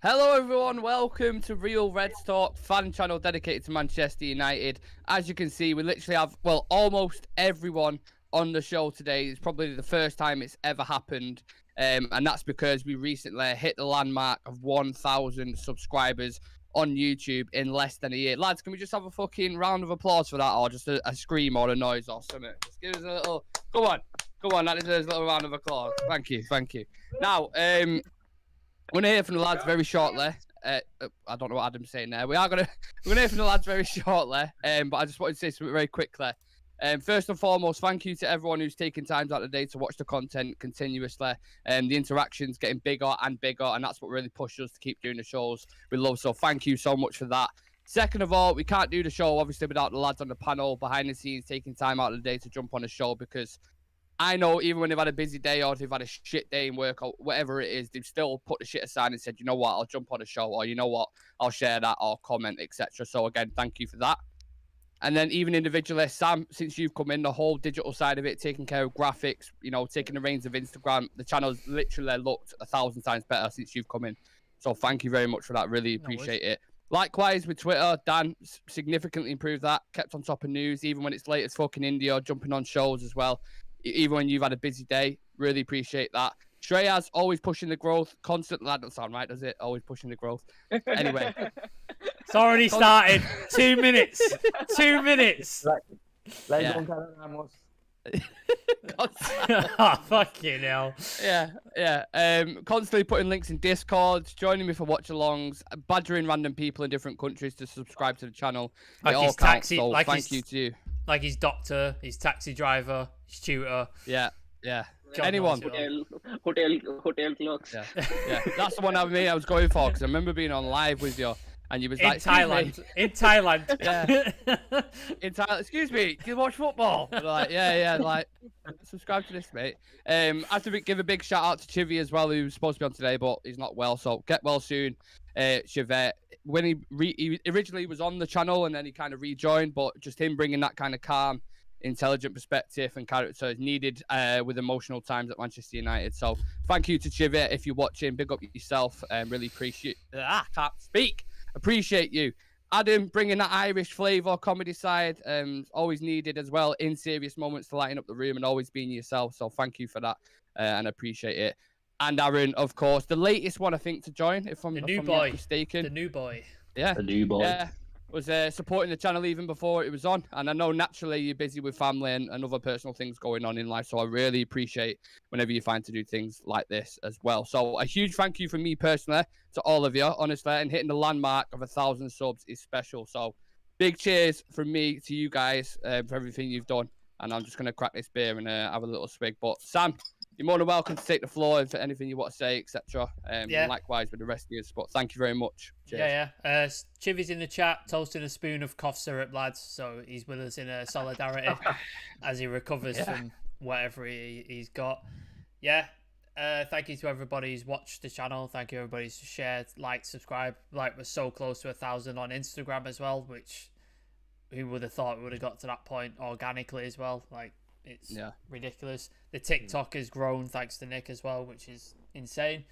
Hello everyone, welcome to Real Reds Talk, fan channel dedicated to Manchester United. As you can see, we literally have, well, almost everyone on the show today. It's probably the first time it's ever happened, and that's because we recently hit the landmark of 1,000 subscribers on YouTube in less than a year. Lads, can we just have a fucking round of applause for that, or just a scream or a noise or something? Just give us a little, come on, that deserves a little round of applause. Thank you. Now, we're going to hear from the lads very shortly. I don't know what Adam's saying there. We're going to hear from the lads very shortly. But I just wanted to say something very quickly. First and foremost, thank you to everyone who's taken time out of the day to watch the content continuously. The interaction's getting bigger and bigger, and that's what really pushes us to keep doing the shows we love. So thank you so much for that. Second of all, we can't do the show, obviously, without the lads on the panel, behind the scenes, taking time out of the day to jump on the show, because I know even when they've had a busy day or they've had a shit day in work or whatever it is, they've still put the shit aside and said, you know what, I'll jump on a show, or you know what, I'll share that or comment, etc. So again, thank you for that. And then even individually, Sam, since you've come in, the whole digital side of it, taking care of graphics, you know, taking the reins of Instagram, the channel's literally looked 1,000 times better since you've come in. So thank you very much for that. Really appreciate it. Likewise with Twitter, Dan significantly improved that, kept on top of news, even when it's late as fucking India, jumping on shows as well. Even when you've had a busy day, really appreciate that. Shreya's always pushing the growth, constantly. That doesn't sound right, does it? Always pushing the growth. Anyway. It's already started. 2 minutes. 2 minutes. Oh, fucking hell. Yeah. Constantly putting links in Discord, joining me for watch-alongs, badgering random people in different countries to subscribe to the channel. Like it all his counts, taxi, so like thank his, you to you. Like his doctor, his taxi driver, his tutor. Yeah. God Anyone. Hotel clocks. Yeah. That's the one I was going for, because I remember being on live with you. And you was like, In Thailand. Yeah. In Thailand. Excuse me, do you watch football? And like, yeah. Like, subscribe to this, mate. I have to give a big shout out to Chivy as well, who's supposed to be on today, but he's not well. So get well soon, Chivette. When he originally was on the channel and then he kind of rejoined, but just him bringing that kind of calm, intelligent perspective and character is needed with emotional times at Manchester United. So thank you to Chivette if you're watching. Big up yourself. Really appreciate. Can't speak. Appreciate you. Adam bringing that Irish flavour, comedy side, always needed as well in serious moments to lighten up the room and always being yourself. So thank you for that and appreciate it. And Aaron, of course, the latest one I think to join, if I'm not mistaken. The new boy. Yeah. The new boy. Yeah. Was supporting the channel even before it was on. And I know naturally you're busy with family and other personal things going on in life. So I really appreciate whenever you find to do things like this as well. So a huge thank you from me personally to all of you, honestly. And hitting the landmark of 1,000 subs is special. So big cheers from me to you guys for everything you've done. And I'm just going to crack this beer and have a little swig. But Sam, you're more than welcome to take the floor and for anything you want to say, etc. Yeah. Likewise with the rest of you. But thank you very much. Cheers. Yeah. Chivy's in the chat, toasting a spoon of cough syrup, lads. So he's with us in solidarity as he recovers from whatever he's got. Yeah. Thank you to everybody who's watched the channel. Thank you everybody who's shared, liked, subscribed. Like, we're so close to 1,000 on Instagram as well, which who would have thought we would have got to that point organically as well. Like, it's ridiculous. The TikTok has grown thanks to Nick as well, which is insane.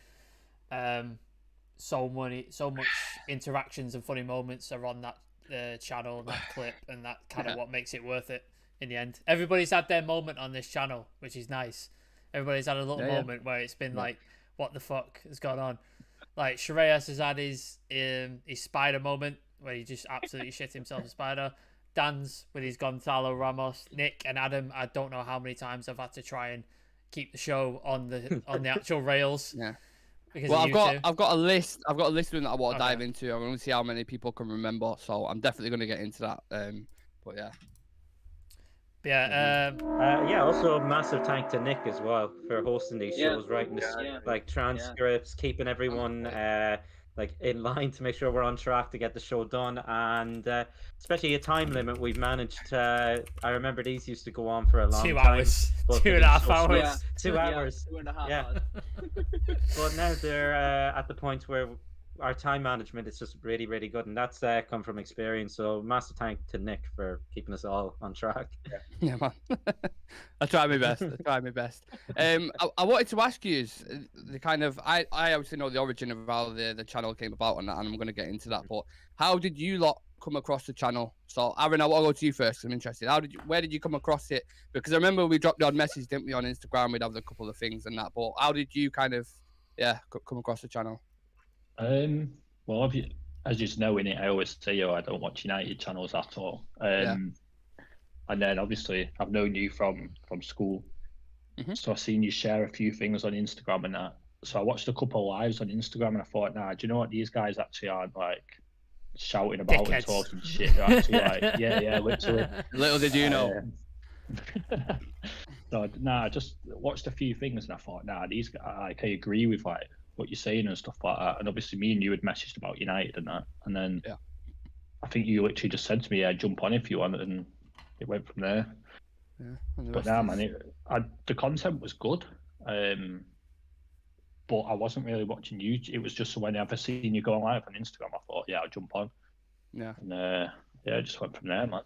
So much interactions and funny moments are on that channel, that clip, and that kind of what makes it worth it in the end. Everybody's had their moment on this channel, which is nice. Everybody's had a little moment where it's been like, what the fuck has gone on? Like Shreyas has had his spider moment where he just absolutely shit himself a spider. Dan's with his Gonzalo Ramos. Nick and Adam, I don't know how many times I've had to try and keep the show on the actual rails. Yeah. Well, I've got a list. I've got a list that I want to dive into. I'm going to see how many people can remember. So I'm definitely going to get into that. But yeah. Yeah. Also, a massive thank to Nick as well for hosting these shows, writing like transcripts, keeping everyone like in line to make sure we're on track to get the show done, and especially a time limit. We've managed to. I remember these used to go on for a long 2 time. hours, 2.5 hours. Yeah, 2 hours. 2.5 hours. But now they're at the point where our time management is just really, really good, and that's come from experience. So massive thank to Nick for keeping us all on track. Yeah, man. I try my best. I wanted to ask you is the kind of I obviously know the origin of how the channel came about and that, and I'm going to get into that. But how did you lot come across the channel? So Aaron, I want to go to you first. I'm interested. Where did you come across it? Because I remember we dropped the odd message, didn't we, on Instagram? We'd have a couple of things and that. But how did you kind of come across the channel? Well, as you know, in it, I always say, I don't watch United channels at all. And then obviously I've known you from school, so I've seen you share a few things on Instagram and that. So I watched a couple of lives on Instagram and I thought, do you know what? These guys actually aren't like shouting about and talking shit. They're actually like, yeah, literally. Little did you know. So I just watched a few things and I thought, these guys, like, I agree with like what you're saying and stuff like that. And obviously me and you had messaged about United and that, and then I think you literally just said to me, jump on if you want, and it went from there. But man, the content was good, but I wasn't really watching you. It was just whenever seen you going live on Instagram, I thought, I'll jump on. And I just went from there, man.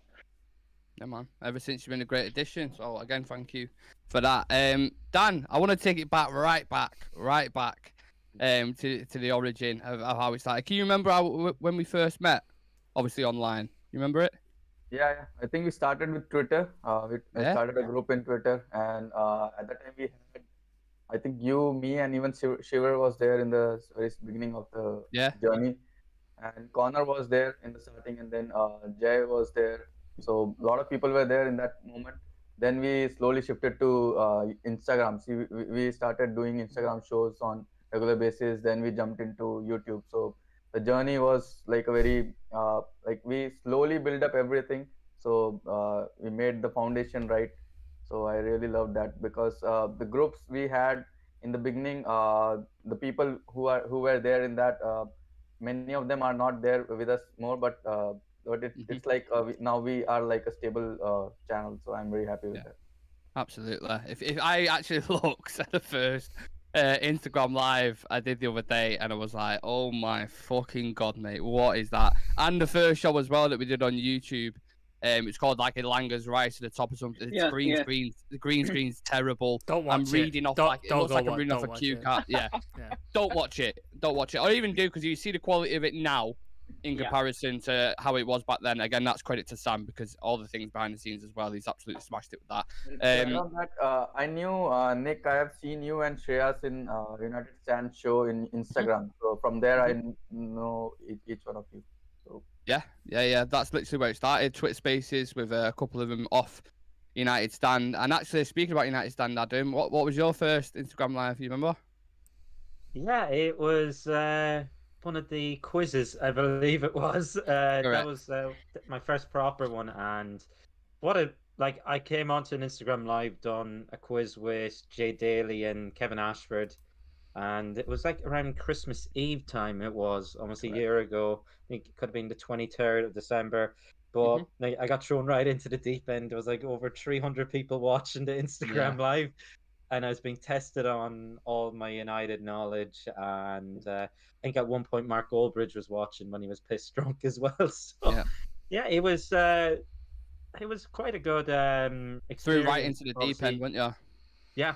Yeah, man. Ever since you've been a great addition. So again, thank you for that. Dan, I want to take it right back to the origin of how it started. Can you remember when we first met? Obviously online. You remember it? Yeah. I think we started with Twitter. We started a group in Twitter, and at that time we had, I think you, me, and even Shiver was there in the very beginning of the journey, and Connor was there in the starting, and then Jay was there. So a lot of people were there in that moment. Then we slowly shifted to Instagram. See, we started doing Instagram shows on regular basis. Then we jumped into YouTube. So the journey was like a very we slowly build up everything. So we made the foundation right. So I really love that, because the groups we had in the beginning, the people who were there in that, many of them are not there with us more, but it's like now we are like a stable channel. So I'm very happy with that. Absolutely. If I actually looked at the first Instagram live I did the other day, and I was like, oh my fucking god, mate, what is that? And the first show as well that we did on YouTube, it's called like a Langer's Rise to the top of something. It's green screen. The green screen's terrible. Don't watch I'm reading off like it looks like I'm reading off a cue card. Yeah. Don't watch it. Or even do, because you see the quality of it now in comparison to how it was back then. Again, that's credit to Sam, because all the things behind the scenes as well, he's absolutely smashed it with that. I knew Nick. I have seen you and Shreyas in United Stand show in Instagram. So from there, I know each one of you. So yeah. That's literally where it started. Twitter Spaces with a couple of them off United Stand. And actually, speaking about United Stand, Adam, what was your first Instagram live? You remember? Yeah, it was one of the quizzes, I believe it was. That was my first proper one, and I came onto an Instagram live, done a quiz with Jay Daly and Kevin Ashford, and it was like around Christmas Eve time. It was almost a year ago. I think it could have been the 23rd of December. But I got thrown right into the deep end. There was like over 300 people watching the Instagram live, and I was being tested on all my United knowledge. And I think at one point Mark Goldbridge was watching when he was pissed drunk as well. So it was quite a good experience. Threw right into the deep end, weren't you? Yeah,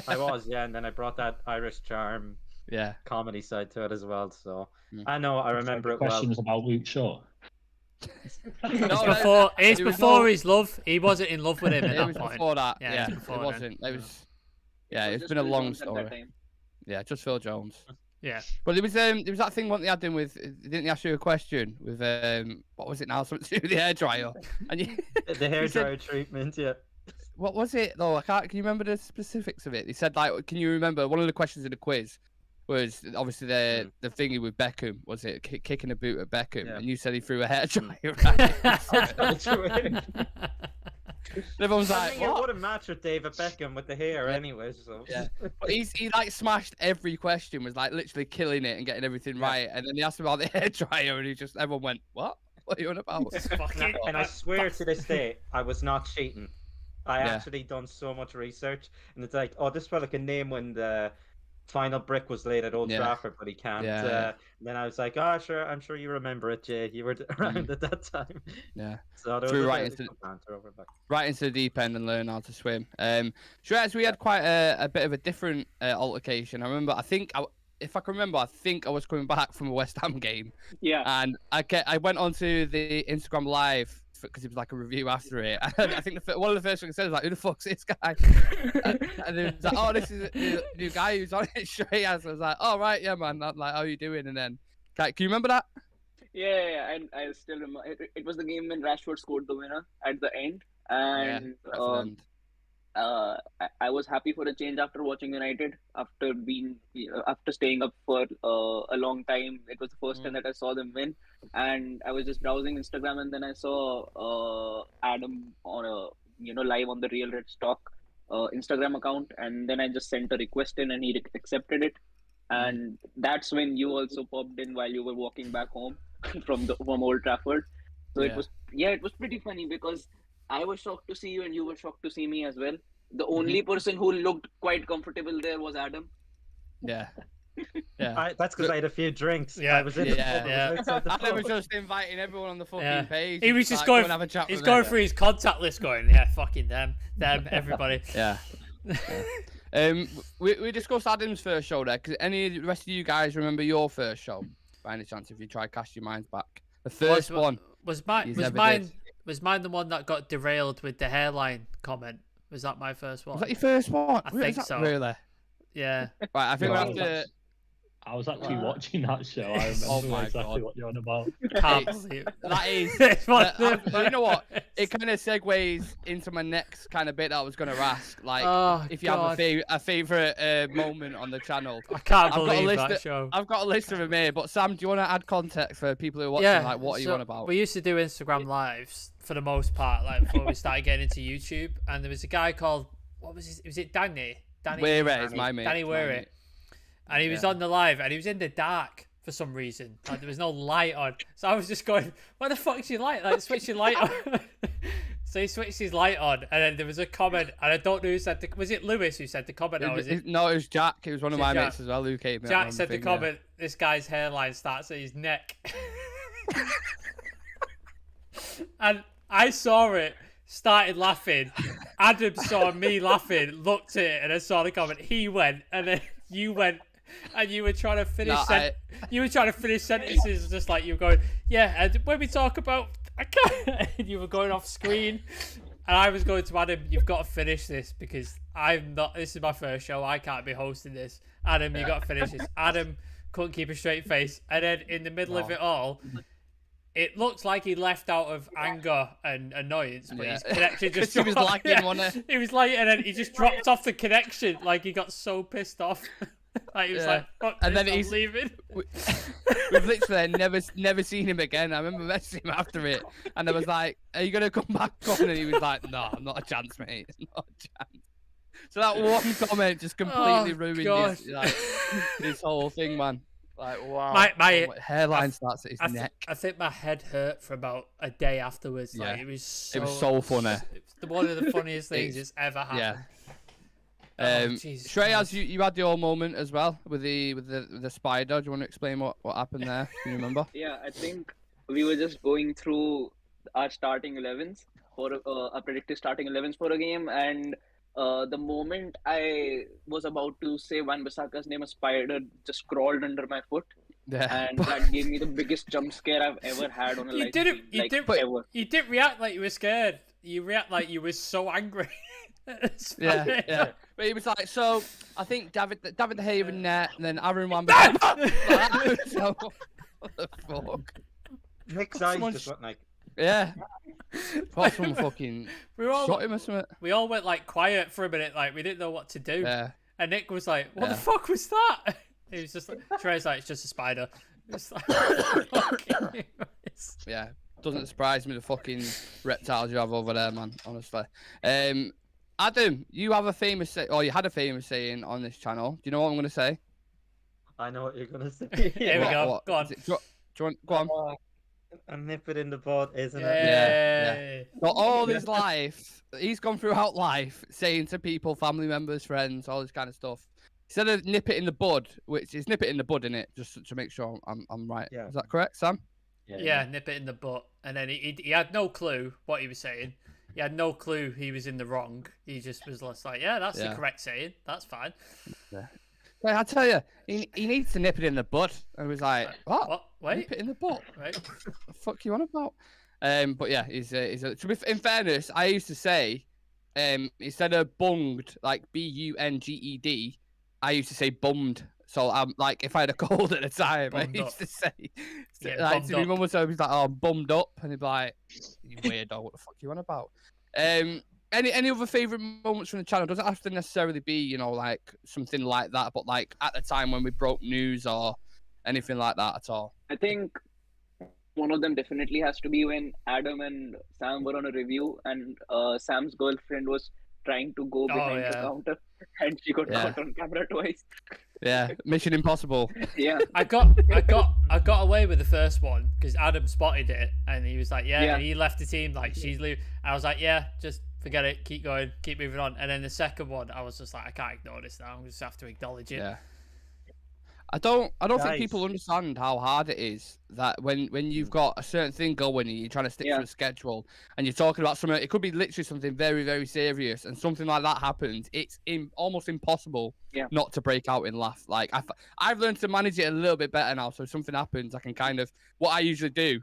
I was. Yeah, and then I brought that Irish charm, comedy side to it as well. So I know I remember it well. Questions about Luke Shaw. It's before his love. He wasn't in love with him at that point. Before that, it wasn't. It was. Yeah, it's been a long story. Yeah, just Phil Jones. Yeah, but there was that thing what they had him with. Didn't he ask you a question with what was it now? Something to do with the hairdryer. And the hairdryer treatment. Yeah. What was it though? I can't. Can you remember the specifics of it? He said like, can you remember one of the questions in the quiz was obviously the thingy with Beckham. Was it kicking a boot at Beckham? Yeah. And you said he threw a hairdryer. Everyone's like, it wouldn't match with David Beckham with the hair anyway. So but he like smashed every question. Was like literally killing it and getting everything right. And then he asked about the hairdryer, and everyone went, "What? What are you on about?" And I swear to this day, I was not cheating. I actually done so much research, and it's like, oh, this fella can name when the final brick was laid at Old Trafford, but he can't. Then I was like, oh, sure, I'm sure you remember it, Jay. You were around at that time. Yeah. So there was right into the deep end and learn how to swim. Shreyas, we had quite a bit of a different altercation. I remember, if I can remember, I think I was coming back from a West Ham game. Yeah. And I went onto the Instagram live because it was like a review after it. And I think one of the first things I said was like, "Who the fuck's this guy?" and it was like, "Oh, this is the new guy who's on it." Shreyas. I was like, "Oh right, yeah, man." I'm like, "How you doing?" And then, can you remember that? Yeah. I still remember. It was the game when Rashford scored the winner at the end, and I was happy for a change after watching United. After staying up for a long time, it was the first time that I saw them win, and I was just browsing Instagram, and then I saw Adam on live on the Real Red Stock Instagram account, and then I just sent a request in, and he accepted it, and that's when you also popped in while you were walking back home from Old Trafford. So it was pretty funny because I was shocked to see you, and you were shocked to see me as well. The only person who looked quite comfortable there was Adam. Yeah. That's because I had a few drinks. Yeah, I was in the pub. Adam was just inviting everyone on the fucking page. He was just going. He's going through his contact list, going, "Yeah, fucking them, everybody." Yeah. We discussed Adam's first show there. Because any of the rest of you guys remember your first show? By any chance, if you try cast your minds back, the first one was mine the one that got derailed with the hairline comment. Was that my first one? Was that your first one? I think so. Really? Yeah. Right, I think we have to. I was actually watching that show. I remember exactly what you're on about. Can't believe that is. You know what? It kind of segues into my next kind of bit that I was going to ask. Like, if you have a favorite moment on the channel. I can't believe that show. I've got a list of them here, but Sam, do you want to add context for people who are watching? Like, what are you on about? We used to do Instagram lives for the most part, like before we started getting into YouTube, and there was a guy called was it Danny? Weary is my mate. Danny Weary. And he was on the live, and he was in the dark for some reason. Like, there was no light on. So I was just going, "Where the fuck's your light? Like, switch your light on." So he switched his light on, and then there was a comment, and I don't know who said was it Lewis who said the comment? Or was it? No, it was Jack. It was one of my mates as well who came. Jack said the comment. This guy's hairline starts at his neck, and I saw it. Started laughing. Adam saw me laughing, looked at it, and I saw the comment. He went, and then you went. And you were trying to finish. You were trying to finish sentences, just like you were going. Yeah, and when we talk about, I can't. And you were going off screen, and I was going to Adam. You've got to finish this because I'm not. This is my first show. I can't be hosting this. Adam, you got to finish this. Adam couldn't keep a straight face, and then in the middle of it all, it looked like he left out of anger and annoyance, but his connection just. He was lagging, wasn't it? He was like, and then he just dropped off the connection. Like he got so pissed off. Like he was like, "Fuck this, and then he's leaving." We've literally never seen him again. I remember messaging him after it, and I was like, "Are you gonna come back on?" And he was like, "No, not a chance, mate. Not a chance." So that one comment just completely ruined his whole thing, man. Like, wow. My hairline starts at his neck. I think my head hurt for about a day afterwards. Like, it was so funny. It was one of the funniest things that's ever happened. Yeah. Shreyas, you had your moment as well with the spider. Do you want to explain what happened there? Can you remember? Yeah, I think we were just going through our starting 11s for a predicted starting 11s for a game, and the moment I was about to say Wan-Bissaka's name, a spider just crawled under my foot. Yeah. And that gave me the biggest jump scare I've ever had on a live stream. You didn't react like you were scared. You react like you were so angry. Yeah. But he was like, so I think David the Haven net, and then Aaron Wan-Bissaka. So, what the fuck? Nick's eyes just went like. Yeah. Thought someone fucking shot him or something. We all went like quiet for a minute, like we didn't know what to do. Yeah. And Nick was like, "What the fuck was that?" He was just like, Trey's like, "It's just a spider." It's like, yeah. Doesn't surprise me the fucking reptiles you have over there, man. Honestly. Adam, you have a famous you had a famous saying on this channel. Do you know what I'm going to say? I know what you're going to say. Here we go. Go on. Do you want, go on. A nip it in the bud, isn't it? Yeah. So all his life, he's gone throughout life saying to people, family members, friends, all this kind of stuff, instead of nip it in the bud, which is nip it in the bud, innit? Just to make sure I'm right. Yeah. Is that correct, Sam? Yeah, nip it in the butt. And then he had no clue what he was saying. He had no clue he was in the wrong. He just was like, yeah, that's the correct saying. That's fine. Yeah. Hey, I tell you, he needs to nip it in the bud. And I was like, what? Wait. Nip it in the butt? Right. What the fuck you on about? But yeah, in fairness, I used to say, instead of bunged, like B-U-N-G-E-D, I used to say bummed. So I'm like, if I had a cold at the time, I used to say, like, to my mum would always like, oh, I'm bummed up, and he'd be like, you weirdo, what the fuck you on about? Any other favourite moments from the channel? Doesn't have to necessarily be, you know, like something like that, but like at the time when we broke news or anything like that at all. I think one of them definitely has to be when Adam and Sam were on a review, and Sam's girlfriend was trying to go behind the counter, and she got caught on camera twice. Yeah, Mission Impossible. Yeah, I got away with the first one because Adam spotted it and he was like, and he left the team like she's leaving. I was like, yeah, just forget it, keep going, keep moving on. And then the second one, I was just like, I can't ignore this now. I'm just have to acknowledge it. Yeah. I don't think people understand how hard it is that when you've got a certain thing going and you're trying to stick to a schedule and you're talking about something, it could be literally something very, very serious, and something like that happens, it's almost impossible not to break out in laugh. Like I've learned to manage it a little bit better now, so if something happens, I can kind of, what I usually do,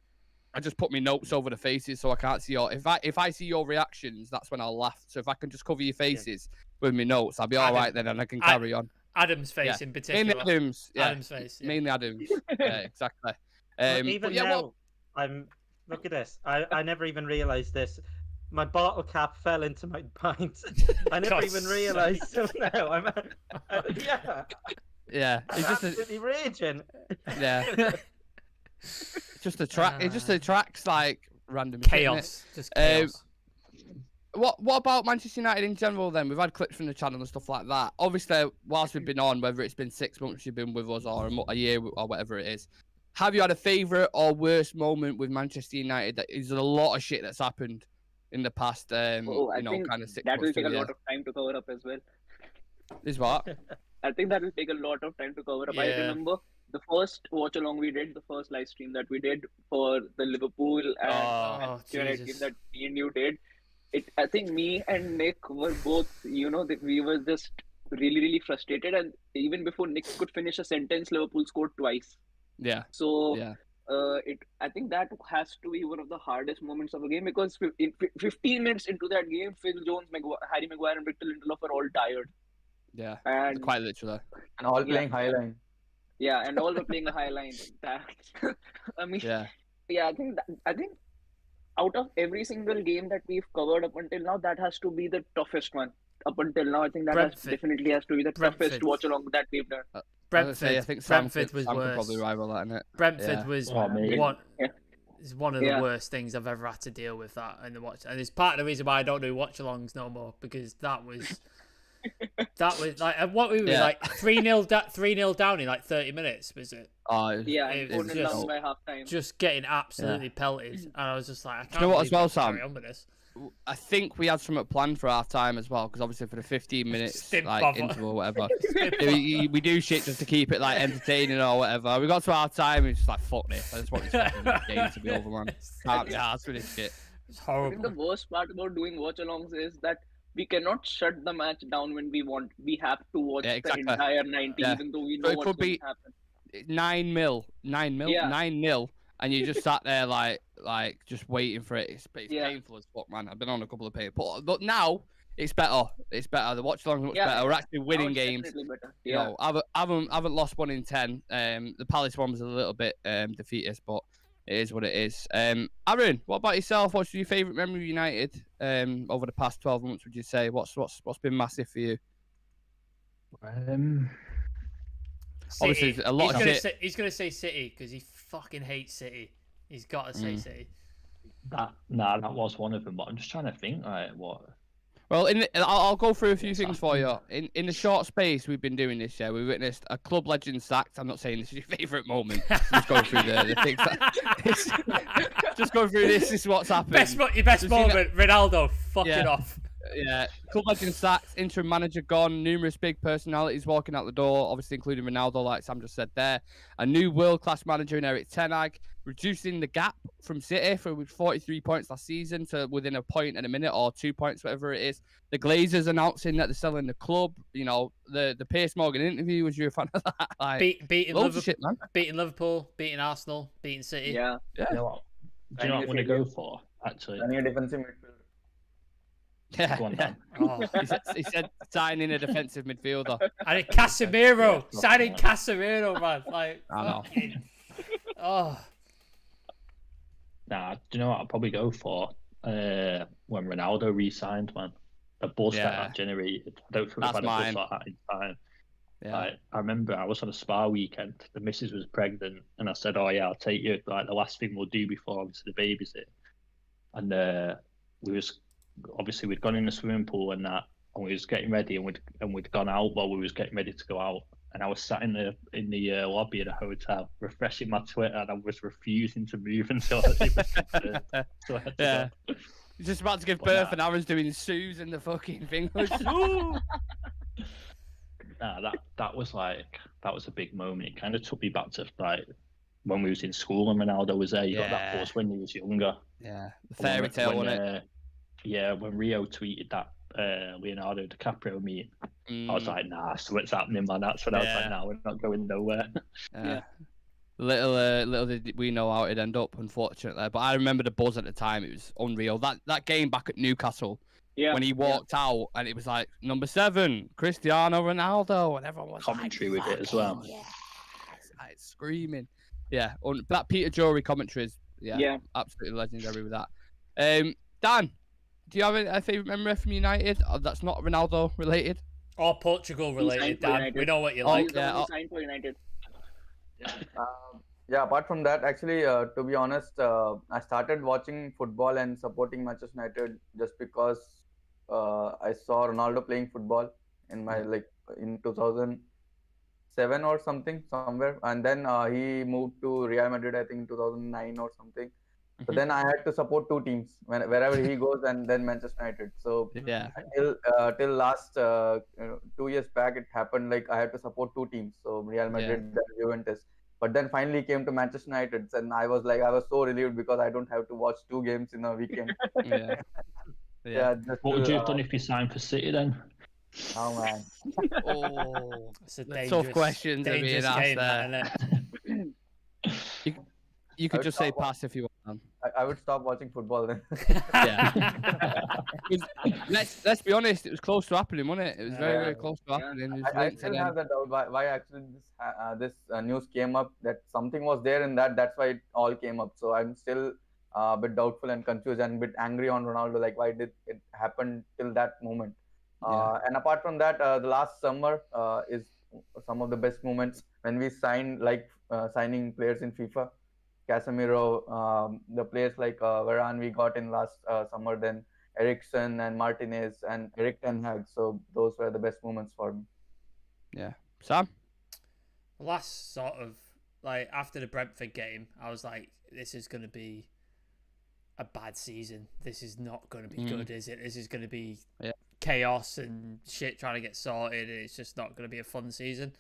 I just put my notes over the faces so I can't see your, if I see your reactions, that's when I'll laugh. So if I can just cover your faces with my notes, I'll be all right then, and I can carry on. Adam's face in particular. Mainly Adam's. Yeah. Adam's face. Yeah. Mainly Adam's. Yeah, exactly. Even now, look at this. I never even realised this. My bottle cap fell into my pint. I never even realised till now. Yeah. It's just absolutely raging. Yeah. It's just a track. It just attracts like random chaos. Just chaos. What about Manchester United in general then? We've had clips from the channel and stuff like that. Obviously, whilst we've been on, whether it's been 6 months you've been with us or a year or whatever it is, have you had a favourite or worst moment with Manchester United? That is a lot of shit that's happened in the past, I think kind of 6 months. That will take a lot of time to cover up as well. Is what? I think that will take a lot of time to cover up. Yeah. I remember the first watch along we did, the first live stream that we did for the Liverpool and United game that me and you did. I think me and Nick were both, we were just really, really frustrated. And even before Nick could finish a sentence, Liverpool scored twice. Yeah. So I think that has to be one of the hardest moments of a game, because 15 minutes into that game, Phil Jones, Harry Maguire, and Victor Lindelof are all tired. Yeah. And quite literally. And all playing high line. Yeah, and all were playing a high line. I mean, I think out of every single game that we've covered up until now, that has to be the toughest one. Up until now, I think that definitely has to be the toughest watch along that we've done. Brentford, I think Brentford was Sam worse. could probably rival that, innit? Brentford was is one of the Yeah. worst things I've ever had to deal with that in the watch, and it's part of the reason why I don't do watch-alongs no more, because that was like what we were like 3-0 down in like 30 minutes, was it? It was down by half time. Just getting absolutely pelted, and I was just like, I can't. You know what, as well, carry Sam? on with this. I think we had something planned for half time as well, because obviously for the 15 minutes like interval or whatever, we do shit just to keep it like entertaining or whatever. We got to half time and it's just like, fuck this. I just want this fucking game to be over, man. Can't be arsed with this shit. It's I horrible. think the worst part about doing watch-alongs is that we cannot shut the match down when we want. We have to watch the entire 90, even though we know what's going to happen. 9-0, and you just sat there like just waiting for it. It's painful as fuck, man. I've been on a couple of pages, but now it's better. It's better. The watch along much better. We're actually winning games. You know, I haven't lost 1 in 10. The Palace one was a little bit defeatist, but it is what it is. Aaron, what about yourself? What's your favourite memory of United over the past 12 months? Would you say what's been massive for you? Obviously, a lot of shit. He's gonna say City because he fucking hates City. He's got to say City. That was one of them. But I'm just trying to think, like, what. Well, I'll go through a few things for you. In the short space we've been doing this year, we witnessed a club legend sacked. I'm not saying this is your favourite moment. Just going through the things. Just going through this is what's happened. Your best moment, Ronaldo fucking off. Yeah, club legend sacked, interim manager gone, numerous big personalities walking out the door, obviously including Ronaldo, like Sam just said there. A new world-class manager in Erik ten Hag, reducing the gap from City from 43 points last season to within a point in a minute or 2 points, whatever it is. The Glazers announcing that they're selling the club. You know, the Piers Morgan interview, was you a fan of that? Like, beating loads Liverpool, of shit, man. beating Liverpool, beating Arsenal, beating City. Yeah. You know what? Do you know what I'm going to go for, actually? Running a defensive midfielder. Yeah, Go on, yeah. Dan. Oh. He said signing a defensive midfielder. And Casemiro, signing Casemiro, man. Like, I know. fucking- oh, Nah, do you know what I'll probably go for? When Ronaldo re-signed, man. The buzz that generated. I don't think we've That's had a mine. buzz like that in time. Yeah. Like, I remember I was on a spa weekend. The missus was pregnant, and I said, "Oh yeah, I'll take you." Like the last thing we'll do before obviously the baby's here. And we'd gone in the swimming pool and that, and we was getting ready, and we'd gone out while we was getting ready to go out. And I was sat in the lobby of the hotel, refreshing my Twitter, and I was refusing to move until it was confirmed. So I had to go. He's just about to give birth, and Aaron's doing Sue's in the fucking thing. Nah, that was a big moment. It kind of took me back to like when we was in school and Ronaldo was there. You got that buzz when he was younger. Yeah, the fairy tale, wasn't it? Yeah, when Rio tweeted that Leonardo DiCaprio meet, I was like, nah, so what's happening, man? That's when I was like, nah, we're not going nowhere. Yeah. Little did we know how it'd end up, unfortunately. But I remember the buzz at the time; it was unreal. That game back at Newcastle, when he walked out, and it was like number 7, Cristiano Ronaldo, and everyone was commentary like, with it as well. Yes, like screaming. Yeah, that Peter Drury commentary is absolutely legendary with that. Dan, do you have a favourite memory from United that's not Ronaldo related? or Portugal related, Dan. We know what you like. Signed for United. Apart from that, actually, to be honest, I started watching football and supporting Manchester United just because I saw Ronaldo playing football in my in 2007 or somewhere, and then he moved to Real Madrid, I think in 2009 or something. So then I had to support two teams wherever he goes, and then Manchester United. So till last 2 years back, it happened like I had to support two teams. So Real Madrid and Juventus. But then finally came to Manchester United, and I was so relieved because I don't have to watch 2 games in a weekend. What would you have done if you signed for City then? Oh man. It's a tough questions are being asked there. You could just say pass if you want. I would stop watching football then. Let's be honest, it was close to happening, wasn't it? It was very, very close to happening. I still have that doubt why actually this news came up, that something was there in that. That's why it all came up. So I'm still a bit doubtful and confused and a bit angry on Ronaldo. Like, why did it happen till that moment? And apart from that, the last summer is some of the best moments when we signed, signing players in FIFA. Casemiro, the players like Varane we got in last summer, then Eriksen and Martinez and Erik ten Hag. So those were the best moments for me. Yeah. Sam? Last sort of, after the Brentford game, I was like, this is going to be a bad season. This is not going to be good, is it? This is going to be chaos and shit trying to get sorted. It's just not going to be a fun season.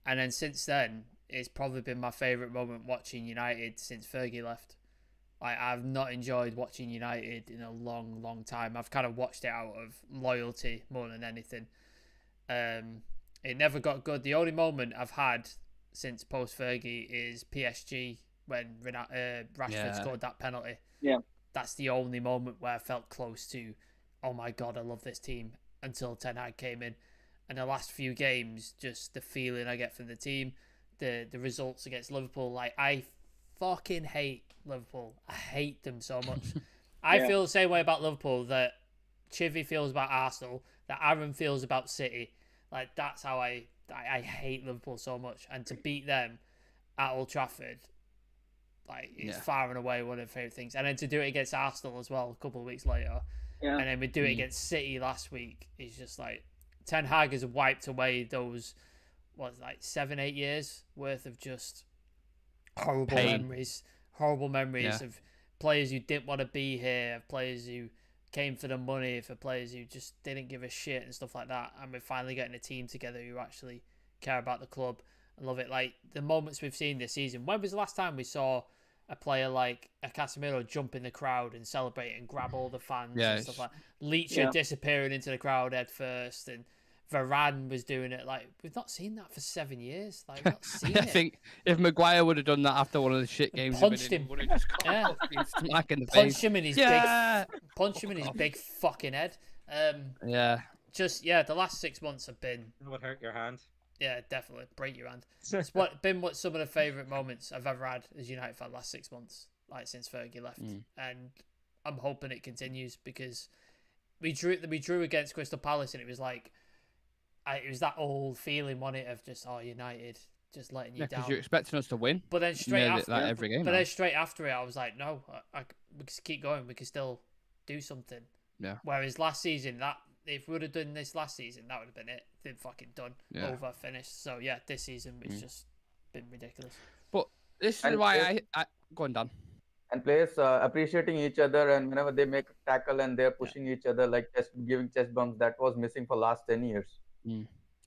And then since then, it's probably been my favourite moment watching United since Fergie left. I've not enjoyed watching United in a long, long time. I've kind of watched it out of loyalty more than anything. It never got good. The only moment I've had since post-Fergie is PSG when Rashford scored that penalty. Yeah. That's the only moment where I felt close to, oh my God, I love this team, until Ten Hag came in. And the last few games, just the feeling I get from the team, the results against Liverpool, I fucking hate Liverpool. I hate them so much. I feel the same way about Liverpool that Chivy feels about Arsenal, that Aaron feels about City. That's how I hate Liverpool so much. And to beat them at Old Trafford, it's far and away one of the favourite things. And then to do it against Arsenal as well a couple of weeks later. Yeah. And then we do it against City last week. It's just Ten Hag has wiped away those 7-8 years worth of just horrible memories of players who didn't want to be here, players who came for the money for players who just didn't give a shit and stuff like that. And we're finally getting a team together who actually care about the club and love it. Like the moments we've seen this season. When was the last time we saw a player like a Casemiro jump in the crowd and celebrate and grab all the fans and stuff like that? Leacher disappearing into the crowd head first, and Varane was doing it. Like, we've not seen that for 7 years. Like, we've not seen I think if Maguire would have done that after one of the shit games, punched him. Would have just smack in the punched face. him in his punch him in his big fucking head. Just the last 6 months have been. It would hurt your hand. Yeah, definitely break your hand. It's been some of the favourite moments I've ever had as United fan last 6 months, like since Fergie left, and I'm hoping it continues because we drew against Crystal Palace and it was like. It was that old feeling, wasn't it, of just United just letting you down. Because you're expecting us to win. But then straight after, every game. Then straight after it, I was like, no, we can keep going. We can still do something. Yeah. Whereas last season, if we would have done this last season, that would have been it. Been fucking done, over, finished. So yeah, this season it's just been ridiculous. But this is why I go on, Dan. And players appreciating each other, and whenever they make a tackle and they're pushing each other, like giving chest bumps, that was missing for last 10 years.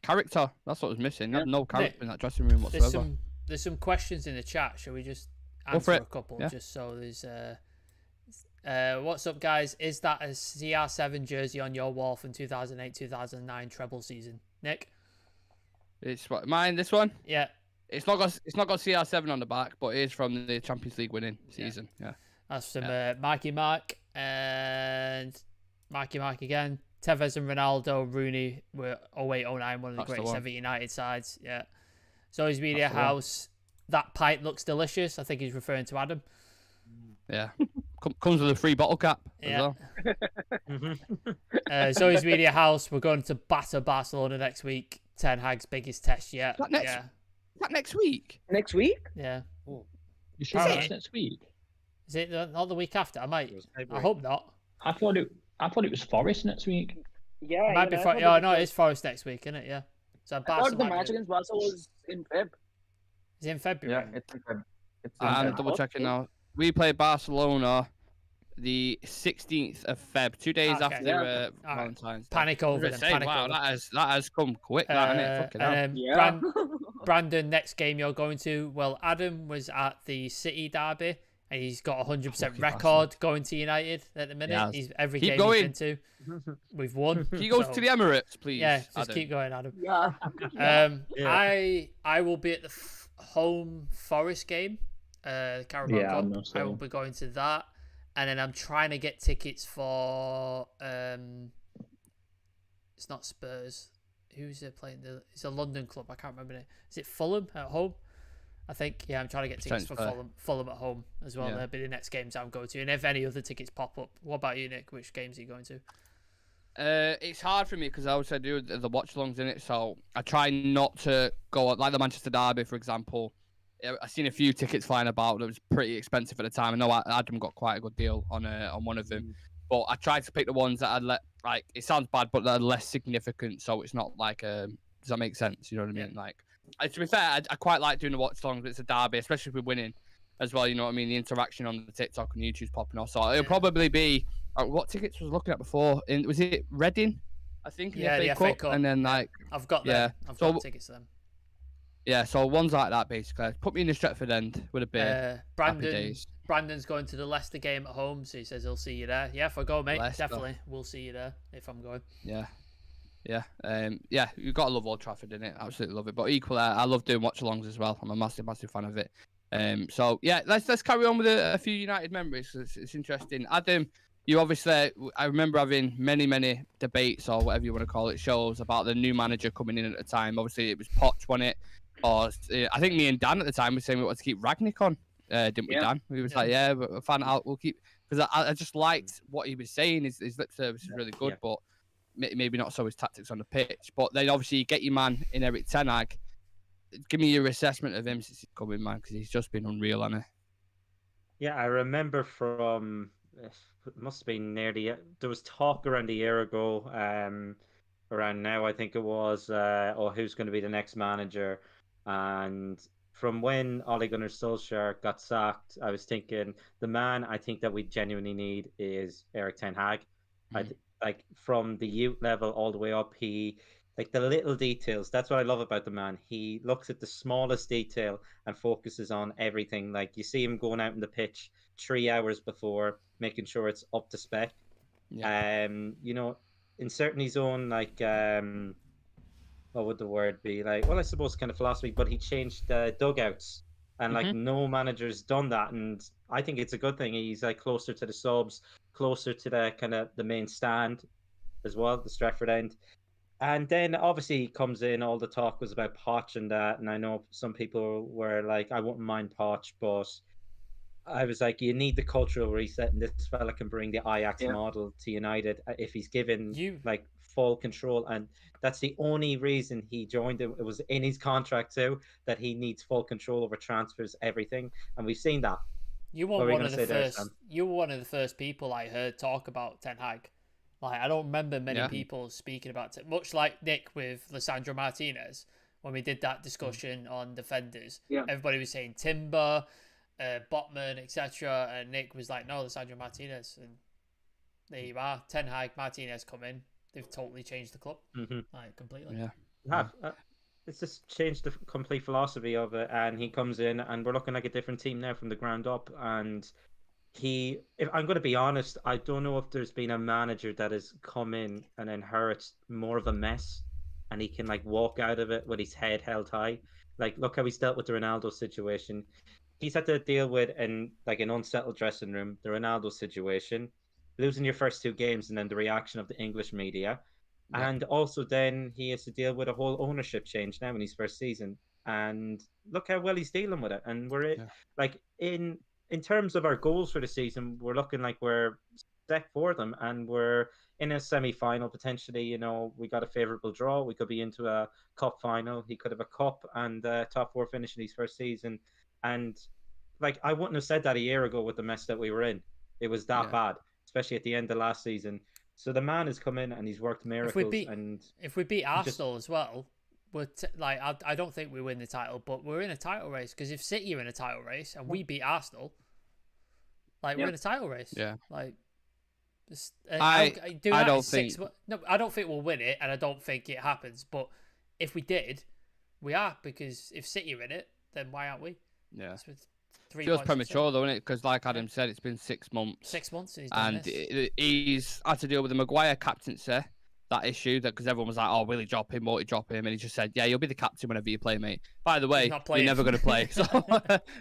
Character, that's what was missing. No character in that dressing room whatsoever. There's some questions in the chat. Shall we just answer a couple? Yeah. Just so there's what's up, guys? Is that a CR7 jersey on your wall from 2008-2009 treble season, Nick? It's what mine. This one. Yeah. It's not got CR7 on the back, but it is from the Champions League winning season. Yeah. That's from Mikey Mark and Mikey Mark again. Tevez and Ronaldo, Rooney were 08-09, one of the greatest ever United sides. Yeah. Zoe's Media House. That pint looks delicious. I think he's referring to Adam. Yeah. Comes with a free bottle cap as well. Zoe's Media House. We're going to batter Barcelona next week. Ten Hag's biggest test yet. Is that next week? Next week? Yeah. Oh. You sure that's next week? Is it not the week after? I hope not. I thought it was Forest next week. Yeah, it might be. No, it is Forest next week, isn't it? Yeah. So I thought the match against Barca was in Feb. Is it in February? Yeah, it's in Feb. I'm double checking now. We play Barcelona the 16th of Feb, 2 days after Valentine's Day. Panic over them. Wow, that has come quick, hasn't it? Brandon, next game you're going to? Well, Adam was at the City derby. And he's got a 100% record going to United at the minute. He's every game he's been to, we've won. Can you go to the Emirates, please? Yeah, just keep going, Adam. Yeah. I will be at the home Forest game, Carabao Cup. I will be going to that, and then I'm trying to get tickets for. It's not Spurs. Who's it playing? It's a London club. I can't remember it. Is it Fulham at home? I think, I'm trying to get tickets for Fulham at home as well. They'll be the next games I'm going to. And if any other tickets pop up, what about you, Nick? Which games are you going to? It's hard for me because I also do the watch-alongs in it, so I try not to go, like the Manchester Derby, for example. I've seen a few tickets flying about that was pretty expensive at the time. I know Adam got quite a good deal on one of them, but I tried to pick the ones that it sounds bad, but that are less significant, so it's not like, does that make sense? You know what I mean? Like, to be fair, I quite like doing the watch songs, but it's a derby, especially if we're winning as well. You know what I mean? The interaction on the TikTok and YouTube's popping off. So it'll probably be what tickets was I looking at before? Was it Reading? I think. The FA Cup. And then I've got them. I've got tickets to them. Yeah, so ones like that basically. Put me in the Stretford end with a beer. Happy days. Brandon's going to the Leicester game at home, so he says he'll see you there. Yeah, if I go, mate, definitely we'll see you there if I'm going. Yeah. You've got to love Old Trafford, innit? Absolutely love it. But equally, I love doing watch-alongs as well. I'm a massive fan of it. So yeah, let's carry on with a few United memories. It's interesting. Adam, you obviously, I remember having many debates or whatever you want to call it, shows about the new manager coming in at the time. Obviously, it was Poch, wasn't it? Or I think me and Dan at the time were saying we wanted to keep Ragnick on, didn't we, Dan? We was like, we'll find out. We'll keep, because I just liked what he was saying. His lip service is really good, but maybe not so his tactics on the pitch. But then obviously you get your man in Erik ten Hag. Give me your assessment of him since he's coming, man, because he's just been unreal, hasn't he? Yeah, I remember from, it must have been there was talk around a year ago, around now I think it was, who's going to be the next manager. And from when Ole Gunnar Solskjaer got sacked, I was thinking the man I think that we genuinely need is Erik ten Hag. Like from the youth level all the way up, like the little details. That's what I love about the man. He looks at the smallest detail and focuses on everything. Like you see him going out in the pitch 3 hours before, making sure it's up to spec. Yeah. Inserting his own like what would the word be? Like, well, I suppose kind of philosophy, but he changed the dugouts. And like no manager's done that, and I think it's a good thing. He's like closer to the subs, closer to the kind of the main stand as well, the Stretford end. And then obviously he comes in, all the talk was about Poch and that, and I know some people were like, I wouldn't mind Poch, but I was like, you need the cultural reset, and this fella can bring the Ajax model to United if he's given like full control. And that's the only reason he joined. It was in his contract too, that he needs full control over transfers, everything, and we've seen that. You were one of the first. You were one of the first people I heard talk about Ten Hag. Like, I don't remember many people speaking about it. Much like Nick with Lisandro Martinez, when we did that discussion on defenders, everybody was saying Timber, Botman, etc. And Nick was like, no, Lisandro Martinez. And there you are. Ten Hag, Martinez come in. They've totally changed the club. Like, completely. Yeah. It's just changed the complete philosophy of it. And he comes in, and we're looking like a different team now from the ground up. And if I'm going to be honest, I don't know if there's been a manager that has come in and inherits more of a mess, and he can like walk out of it with his head held high. Like, look how he's dealt with the Ronaldo situation. He's had to deal with an unsettled dressing room, the Ronaldo situation, losing your first 2 games, and then the reaction of the English media. And also then he has to deal with a whole ownership change now in his first season. And look how well he's dealing with it. And we're like in terms of our goals for the season, we're looking like we're set for them, and we're in a semi-final potentially. You know, we got a favourable draw. We could be into a cup final. He could have a cup and top 4 finish in his first season. And like, I wouldn't have said that a year ago with the mess that we were in. It was that bad, especially at the end of last season. So the man has come in and he's worked miracles. If we beat Arsenal as well, I don't think we win the title, but we're in a title race, because if City are in a title race and we beat Arsenal, like we're in a title race. Yeah. Like, I don't think we'll win it, and I don't think it happens. But if we did, we are, because if City are in it, then why aren't we? Yeah. Feels premature though, isn't it? Because like Adam said, it's been 6 months. 6 months, and he's had to deal with the Maguire captaincy, that issue, because everyone was like, "Oh, will he drop him? Won't he drop him?" And he just said, "Yeah, you'll be the captain whenever you play, mate. By the way, you're never going to play, so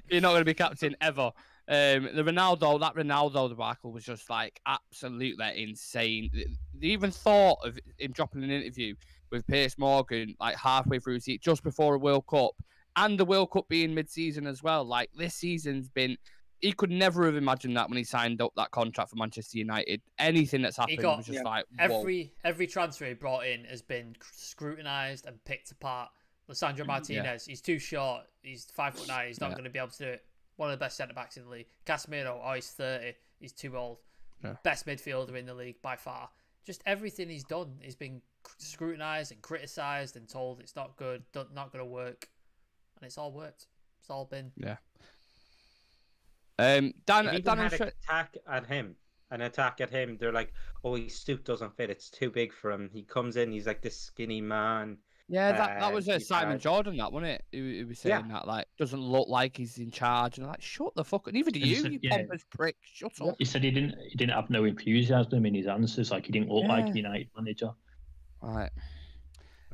you're not going to be captain ever." The Ronaldo debacle was just like absolutely insane. They even thought of him dropping an interview with Piers Morgan like halfway through just before a World Cup. And the World Cup being mid-season as well. Like, this season's been... He could never have imagined that when he signed up that contract for Manchester United. Anything that's happened was just like, whoa. Every transfer he brought in has been scrutinised and picked apart. Lisandro Martinez, he's too short. He's 5'9". He's not going to be able to do it. One of the best centre-backs in the league. Casemiro, he's 30. He's too old. Best midfielder in the league by far. Just everything he's done has been scrutinised and criticised and told it's not good, not going to work. And it's all worked. It's all been Dan had an attack at him. They're like, "Oh, his suit doesn't fit. It's too big for him." He comes in. He's like this skinny man. Yeah, that was Simon Jordan, that wasn't it? Who was saying that, like, doesn't look like he's in charge, and I'm like, shut the fuck up. Neither do you pompous prick. Shut up. He said he didn't have no enthusiasm in his answers. Like, he didn't look like a United manager. Right.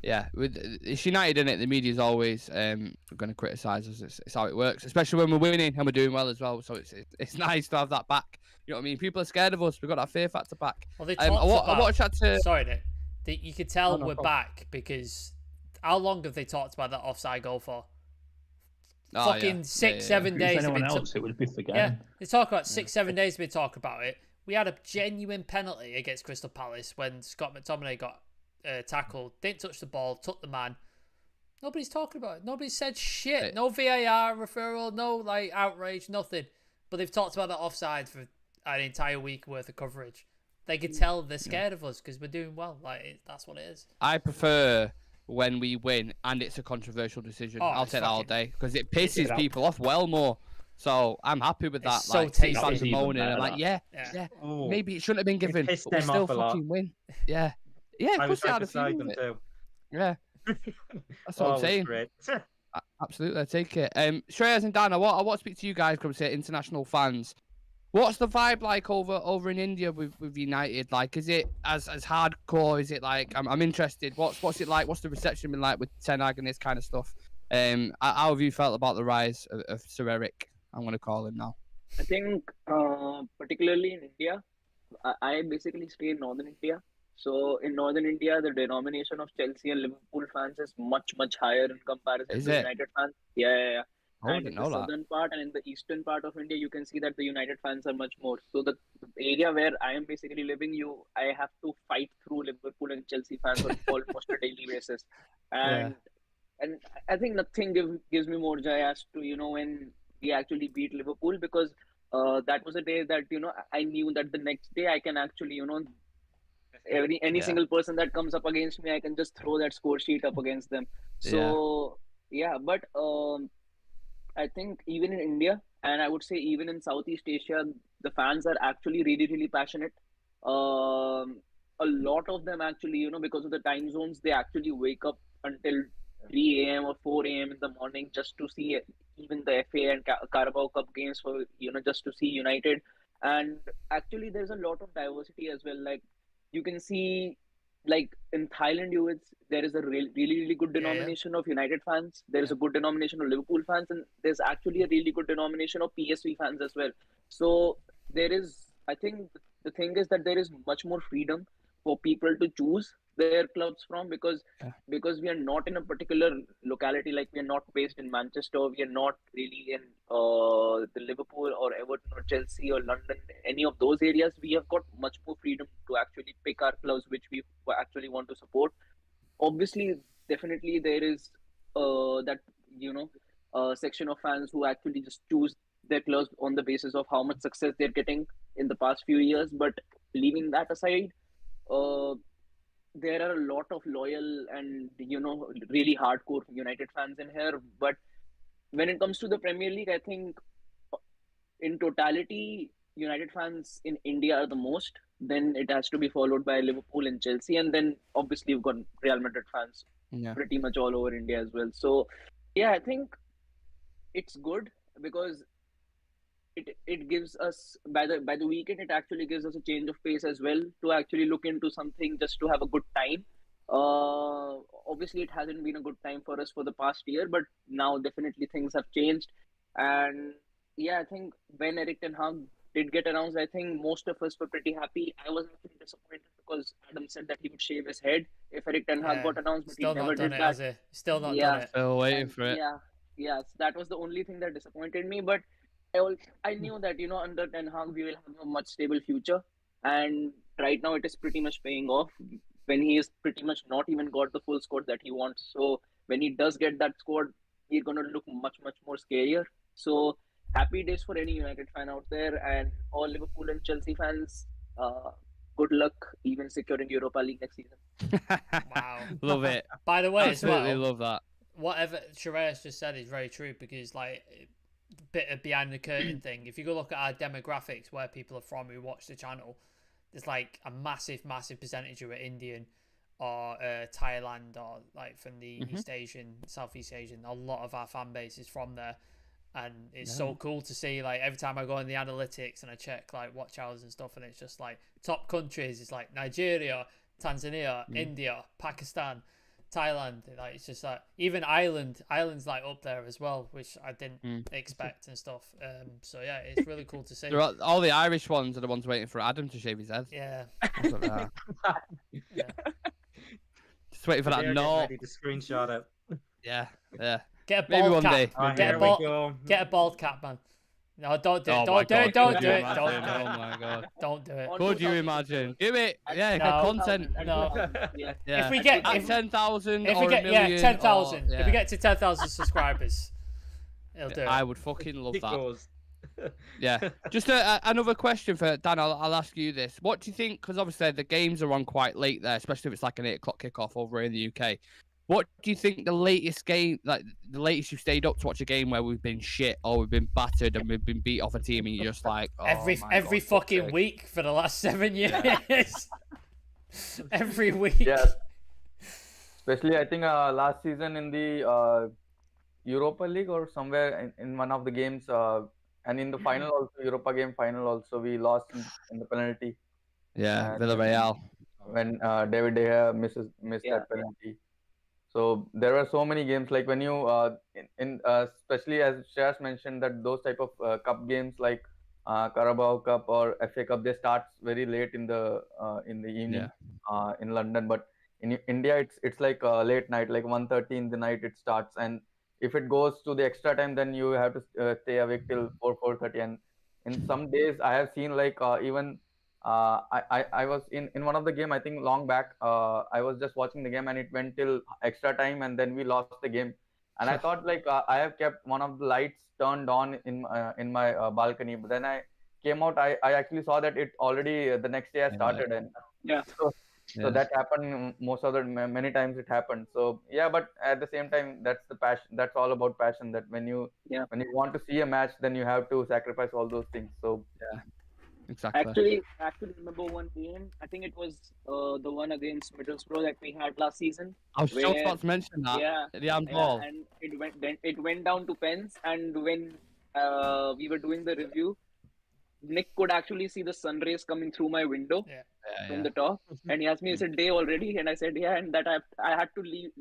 Yeah, it's United, in it. The media's always going to criticise us. It's how it works, especially when we're winning and we're doing well as well. So it's nice to have that back. You know what I mean? People are scared of us. We've got that fear factor back. Well, they talked Sorry, Nick. You could tell we're back because how long have they talked about that offside goal for? Fucking 6-7 days. If anyone else, it would be forgotten. Yeah, they talk about 6-7 days. We talk about it. We had a genuine penalty against Crystal Palace when Scott McTominay got tackled, didn't touch the ball, took the man. Nobody's talking about it. Nobody said shit. No VAR referral, no like outrage, nothing. But they've talked about that offside for an entire week worth of coverage. They could tell they're scared of us because we're doing well. Like, that's what it is. I prefer when we win and it's a controversial decision. I'll take that all day because it pisses people off well more. So I'm happy with that. It's so like, Tay tasty. fans are Even moaning. better, I'm like, that. yeah. Oh, Maybe it shouldn't have been given, pissed but we them still off a lot. fucking win. Yeah. Yeah, of I course was they right had a beside few them of it. too. Yeah. That's what Oh, I'm it was saying. great. Absolutely, I take it. Shreyas and Dan, I want to speak to you guys because say international fans. What's the vibe like over in India with United? Like, is it as hardcore? Is it like I'm interested? What's it like? What's the reception been like with Ten Hag and this kind of stuff? How have you felt about the rise of Sir Eric? I'm gonna call him now. I think, particularly in India, I basically stay in northern India. So in northern India, the denomination of Chelsea and Liverpool fans is much harea in comparison Is to it? United fans. Yeah. Oh, I And didn't in know the that. southern part and in the eastern part of India, you can see that the United fans are much more. So the area where I am basically living, I have to fight through Liverpool and Chelsea fans on almost a daily basis. And I think nothing gives me more joy as to, when we actually beat Liverpool, because that was a day that, I knew that the next day I can actually, any single person that comes up against me, I can just throw that score sheet up against them. So, but I think even in India, and I would say even in Southeast Asia, the fans are actually really passionate. A lot of them actually, because of the time zones, they actually wake up until 3 a.m. or 4 a.m. in the morning just to see even the FA and Carabao Cup games for, just to see United. And actually, there's a lot of diversity as well. Like, you can see, like in Thailand, there is a really good denomination of United fans. There is a good denomination of Liverpool fans, and there's actually a really good denomination of PSV fans as well. So there is, I think, the thing is that there is much more freedom for people to choose their clubs from, because we are not in a particular locality. Like, we are not based in Manchester, we are not really in the Liverpool or Everton or Chelsea or London, any of those areas. We have got much more freedom to actually pick our clubs which we actually want to support. Obviously, definitely there is that section of fans who actually just choose their clubs on the basis of how much success they're getting in the past few years. But leaving that aside, there are a lot of loyal and really hardcore United fans in here. But when it comes to the Premier League, I think in totality, United fans in India are the most. Then it has to be followed by Liverpool and Chelsea, and then obviously you've got Real Madrid fans pretty much all over India as well. So yeah, I think it's good because it gives us, by the weekend, it actually gives us a change of pace as well, to actually look into something just to have a good time. Obviously it hasn't been a good time for us for the past year, but now definitely things have changed. And yeah, I think when Erik ten Hag did get announced, I think most of us were pretty happy. I was actually disappointed because Adam said that he would shave his head if Erik ten Hag got announced, but he never did that. Still not done it. Still waiting for it. Yeah, so that was the only thing that disappointed me. But I knew that, under Ten Hag, we will have a much stable future. And right now it is pretty much paying off when he is pretty much not even got the full squad that he wants. So when he does get that squad, he's going to look much more scarier. So happy days for any United fan out there, and all Liverpool and Chelsea fans. Good luck even securing Europa League next season. Wow. Love it. By the way, absolutely as well, love that. Whatever Shreyas just said is very true, because like bit of behind the curtain thing, if you go look at our demographics where people are from who watch the channel, there's like a massive percentage who are Indian or Thailand or like from the East Asian, Southeast Asian. A lot of our fan base is from there, and it's so cool to see. Like every time I go in the analytics and I check like watch hours and stuff, and it's just like top countries, it's like Nigeria, Tanzania, India, Pakistan, Thailand. Like it's just like even Ireland's like up there as well, which I didn't expect and stuff. So yeah, it's really cool to see. All the Irish ones are the ones waiting for Adam to shave his head. Yeah. That's what they are. Just waiting for that note. Ready to screenshot it. Yeah. Get a bald Maybe one cap. day. Get a bald cap, man. No, don't do it. Oh Don't do it. Don't do it. Oh my god. Don't do it. Could you imagine? Do it. Yeah, No. content. No. Yeah. If we get 10,000 if or we get a million, 10,000. or- If we get to 10,000 subscribers, it'll do it. I would fucking love It that. goes. Yeah. Just another question for Dan. I'll ask you this. What do you think? Because obviously the games are on quite late there, especially if it's like an 8 o'clock kickoff over in the UK. What do you think the latest game, like the latest you stayed up to watch a game where we've been shit or we've been battered and we've been beat off a team and you're just like, oh, every God, fucking week for the last 7 years. Every week. Yeah. Especially, I think last season in the Europa League or somewhere in one of the games, and in the final also, Europa game final also, we lost in the penalty. Yeah, Villarreal. When David De Gea missed that penalty. So there were so many games, like when you especially as Shreyas mentioned, that those type of cup games like Carabao Cup or FA Cup, they start very late in the evening in London, but in India it's like late night, like 1:30 in the night it starts, and if it goes to the extra time, then you have to stay awake till 4:30. And in some days I have seen like even I was in one of the game, I think long back, I was just watching the game and it went till extra time and then we lost the game. And I thought like I have kept one of the lights turned on in my balcony, but then I came out, I actually saw that it already the next day I started. And so that happened most of the many times it happened. So yeah, but at the same time, that's the passion. That's all about passion. That when you want to see a match, then you have to sacrifice all those things. So yeah. Exactly. Actually, remember one game. I think it was the one against Middlesbrough that we had last season. I was just about to mention that. Yeah, the handball. And it went down to pens. And when we were doing the review, Nick could actually see the sun rays coming through my window from the top, and he asked me, "Is it day already?" And I said, "Yeah." And that I had to leave,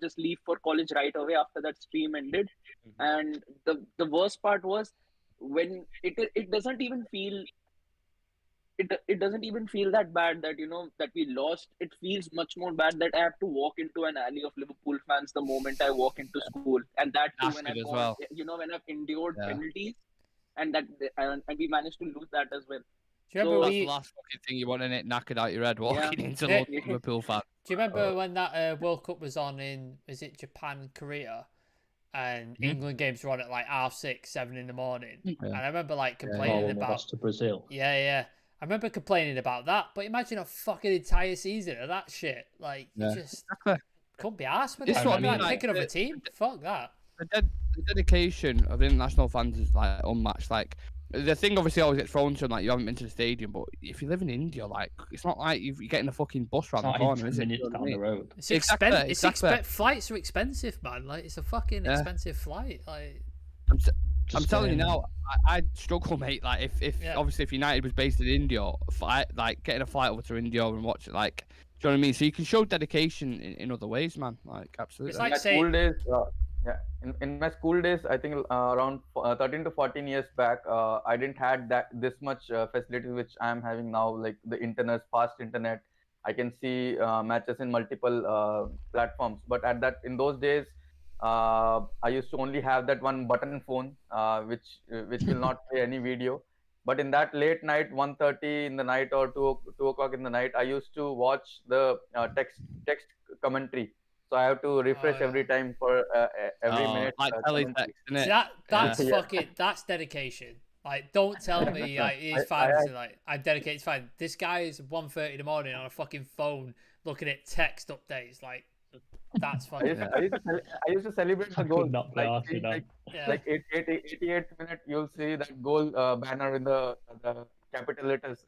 just leave for college right away after that stream ended. And the worst part was when it doesn't even feel. It doesn't even feel that bad that that we lost. It feels much more bad that I have to walk into an alley of Liverpool fans the moment I walk into school, and that too when when I've endured penalties, and we managed to lose that as well. That's the last fucking thing you want, in it, knackered out your head walking into Liverpool fans. Do you remember when that World Cup was on is it Japan, Korea? And England games were on at like 6:30, 7 in the morning. And I remember like complaining about to Brazil. Yeah. I remember complaining about that, but imagine a fucking entire season of that shit. Like, you just couldn't be arsed with that. Like, picking up a team, fuck that. The dedication of the international fans is like unmatched. Like, the thing obviously always gets thrown to them, like you haven't been to the stadium, but if you live in India, like it's not like you're getting a fucking bus round the corner, is it? Down the road. It's expensive. Flights are expensive, man. Like, it's a fucking expensive flight. Like, I'm telling you now, I'd struggle, mate. Like, if obviously if United was based in India, like getting a flight over to India and watch it, like, do you know what I mean? So you can show dedication in other ways, man. Like, absolutely. It's like school days. In my school days, I think around 13 to 14 years back, I didn't had this much facilities which I am having now, like the internet, fast internet. I can see matches in multiple platforms. But in those days, I used to only have that one button phone, which will not play any video. But in that late night, 1:30 in the night or 2 o'clock in the night, I used to watch the text commentary. So I have to refresh every time for every minute. Like teletext, isn't it? That's fucking, that's dedication. Like, don't tell me like his fans are like, I'm dedicated. It's fine. This guy is 1:30 in the morning on a fucking phone looking at text updates. Like, that's fucking. I used to celebrate the goal. Like 88th minute, you'll see that goal banner in the capital letters.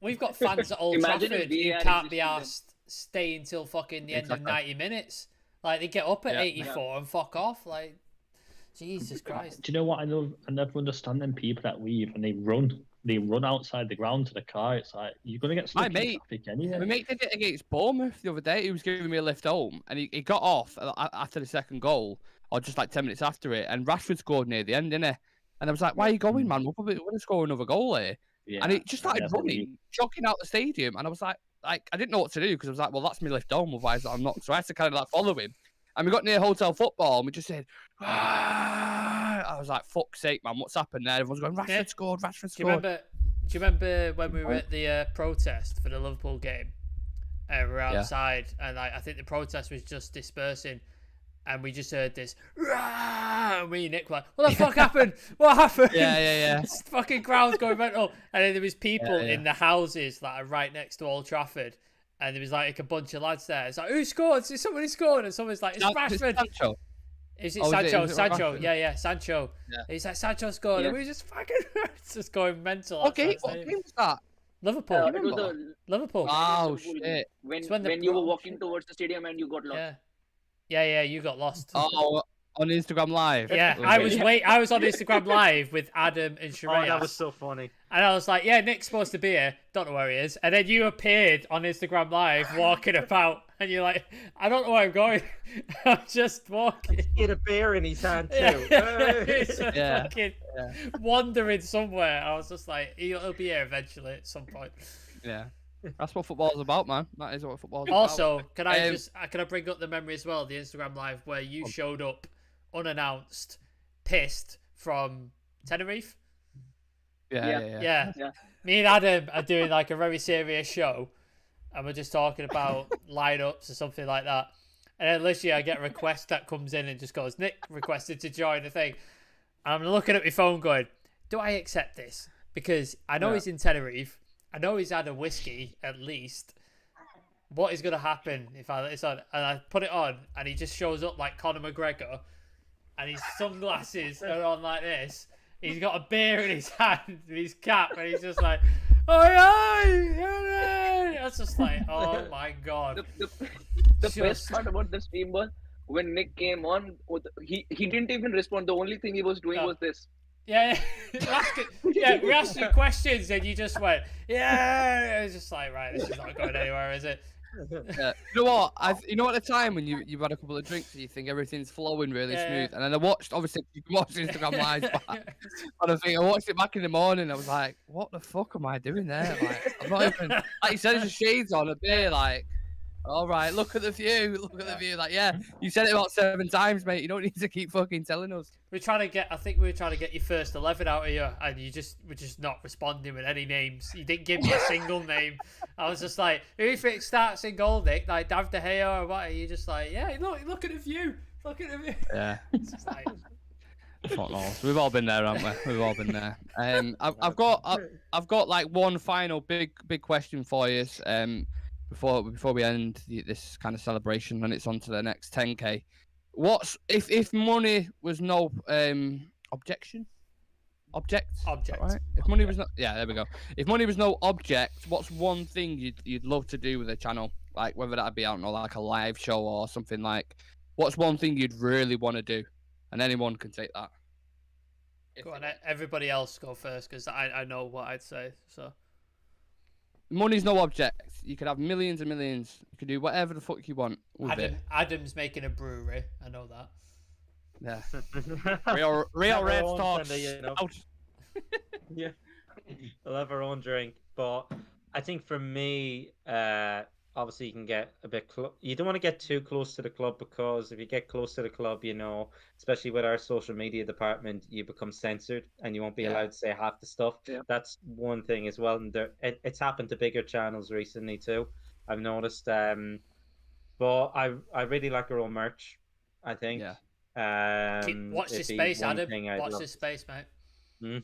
We've got fans at Old Trafford who can't be asked stay until fucking the end of 90 minutes. Like, they get up at 84 and fuck off. Like, Jesus Christ. Do you know what? I never understand them people that leave and they run outside the ground to the car. It's like, you're going to get stuck in traffic anyway. My mate did it against Bournemouth the other day. He was giving me a lift home and he got off after the second goal, or just like 10 minutes after it, and Rashford scored near the end, didn't he? And I was like, why are you going, man? We're probably going to score another goal here. Yeah, and he just started running, jogging out the stadium. And I was like, I didn't know what to do, because I was like, well, that's me lift home, otherwise I'm not. So I had to kind of like follow him. And we got near Hotel Football and we just said, I was like, fuck's sake, man, what's happened there? Everyone's going, Rashford scored. Do you remember when we were at the protest for the Liverpool game? We were outside and I think the protest was just dispersing. And we just heard this, and me and Nick were like, what the fuck happened? What happened? Yeah. Fucking crowds going mental. And then there was people in the houses that are right next to Old Trafford. and there was like a bunch of lads there. It's like, who scored? Somebody scored, and someone's like, it's Rashford. Sancho. Is it Sancho? Sancho. Rashford? Yeah, Sancho. Yeah. He's like, Sancho scored, and we were just fucking just going mental. What game was that? Liverpool. It was Liverpool. Oh Liverpool. shit! When you were walking towards the stadium and you got lost. Yeah, you got lost. Oh, on Instagram Live. Yeah, I was on Instagram Live with Adam and Sheree. Oh, that was so funny. And I was like, yeah, Nick's supposed to be here. Don't know where he is. And then you appeared on Instagram Live walking about. And you're like, I don't know where I'm going. I'm just walking. He had a bear in his hand too. Fucking wandering somewhere. I was just like, he'll be here eventually at some point. Yeah. That's what football's about, man. That is what football's about. Also, can I bring up the memory as well, the Instagram Live where you showed up unannounced, pissed from Tenerife? Yeah. Me and Adam are doing like a very serious show, and we're just talking about lineups or something like that. And then literally I get a request that comes in and just goes, Nick requested to join the thing. And I'm looking at my phone going, do I accept this? Because I know he's in Tenerife. I know he's had a whiskey at least. What is going to happen if it's on? And I put it on, and he just shows up like Conor McGregor, and his sunglasses are on like this. He's got a beer in his hand, and his cap, and he's just like, oh yeah. That's just like, oh my god. The best part about the stream was when Nick came on, he didn't even respond. The only thing he was doing was this. Yeah. We asked you questions, and you just went, yeah. It was just like, right, this is not going anywhere, is it? Yeah. You know what? You know, at the time when you've had a couple of drinks, and you think everything's flowing really smooth, and then I watched. Obviously, you can watch Instagram Live back. I watched it back in the morning. I was like, "What the fuck am I doing there?" Like, I'm not even. Like you said, it's just shades on a bit. Like, all right, look at the view. Look at the view. Like, yeah, you said it about 7 times, mate. You don't need to keep fucking telling us. I think we were trying to get your first 11 out of you, and you were just not responding with any names. You didn't give me a single name. I was just like, who do you think starts in goal, Nick? Like Dav De Gea or what? Are you just like, yeah, look at the view. Look at the view. Yeah. It's just like... Fuck knows. We've all been there, haven't we? We've all been there. I've got like one final big question for you. Before we end this kind of celebration, and it's on to the next 10K. What's if money was no object? Right? If money was not, there we go. If money was no object, what's one thing you'd love to do with a channel? Like whether that be, I don't know, like a live show or something like. What's one thing you'd really want to do? And anyone can take that. Go on, everybody else go first, because I know what I'd say. So. Money's no object. You could have millions and millions. You could do whatever the fuck you want with it. Adam's making a brewery. I know that. Yeah. real Red Talk. Yeah. We'll have our own drink. But I think for me, obviously you can get a bit you don't want to get too close to the club, because if you get close to the club, you know, especially with our social media department, you become censored and you won't be allowed to say half the stuff. That's one thing as well, and it's happened to bigger channels recently too, I've noticed. But I really like our own merch, I think. Watch this space, Adam. Watch this space, mate.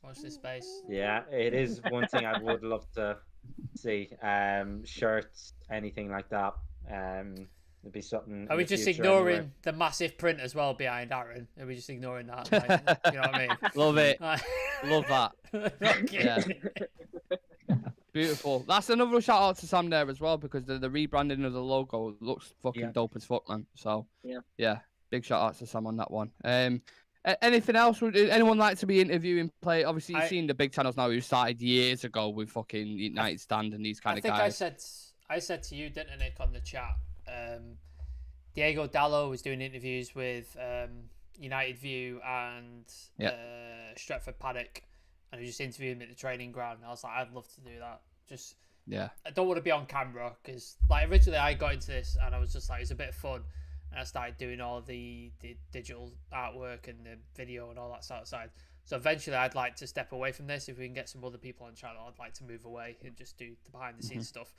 Watch this space. Yeah, it is one thing I would love to see. Shirts, anything like that. It'd be something. Are we just ignoring the massive print as well behind Aaron? Are we just ignoring that? Like, you know what I mean? Love it. Love that. Yeah. Beautiful. That's another shout out to Sam there as well, because the rebranding of the logo looks fucking dope as fuck, man. So yeah, big shout out to Sam on that one. Anything else? Would anyone like to be interviewing play? Obviously, you've seen the big channels now who started years ago with fucking United Stand and these kind of guys. I said to you, didn't I, Nick, on the chat? Diego Dallo was doing interviews with United View and Stretford Paddock, and he was just interviewing him at the training ground. And I was like, I'd love to do that. I don't want to be on camera, because like originally I got into this and I was just like, it's a bit of fun. And I started doing all the digital artwork and the video and all that sort of side. So eventually I'd like to step away from this. If we can get some other people on the channel, I'd like to move away and just do the behind the scenes stuff.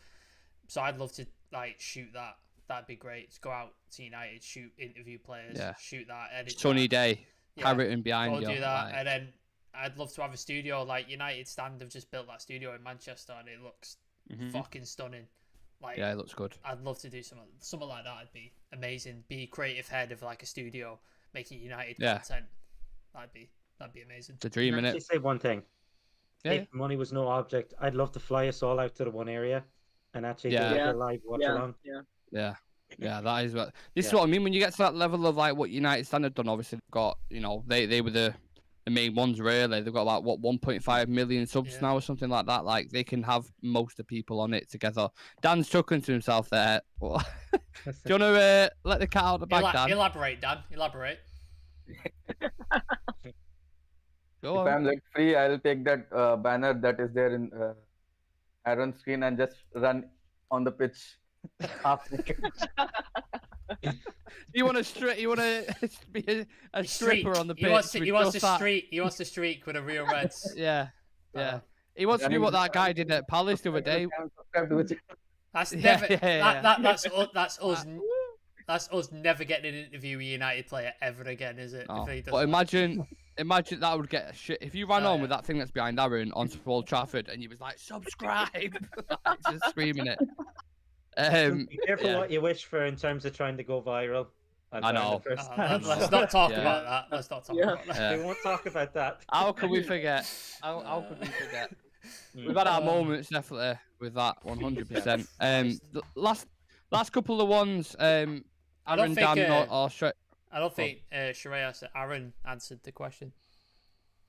So I'd love to like shoot that. That'd be great. Just go out to United, shoot interview players, shoot that, edit sunny that. Day, Harrington behind you. Do that, and then I'd love to have a studio like United Stand have just built that studio in Manchester, and it looks fucking stunning. Like, yeah, it looks good. I'd love to do something like that. It'd be amazing. Be creative head of like a studio, making United content. That'd be amazing. It's a dream, Can I innit? actually say one thing? If money was no object, I'd love to fly us all out to the one area and actually do like a live watch along. Yeah, that is what. This is what I mean. When you get to that level of like what United Standard done, obviously they've got, you know, they were the main ones really. They've got about 1.5 million subs now or something like that. Like they can have most of the people on it together. Dan's chuckling to himself there. Do you want to let the cat out of the bag, Dan? Elaborate, Dan. Elaborate. If I'm like free, I'll take that banner that is there in Aaron's screen and just run on the pitch half naked. You want to be a stripper on the pitch? He wants to streak with a real Reds. Yeah. He wants to do what that guy did at Palace the other day. That's never. That's us. That's us never getting an interview with a United player ever again, is it? Oh. But imagine that would get shit if you ran on with that thing that's behind Aaron onto Old Trafford and you was like, subscribe, just screaming it. Be careful what you wish for in terms of trying to go viral. I know. Let's not talk about that. Let's not talk about that. We won't talk about that. How could we forget? How could we forget? We've had our moments definitely with that 100%. The last couple of ones. Aaron, Dan, or I don't think Shreyas, Aaron answered the question.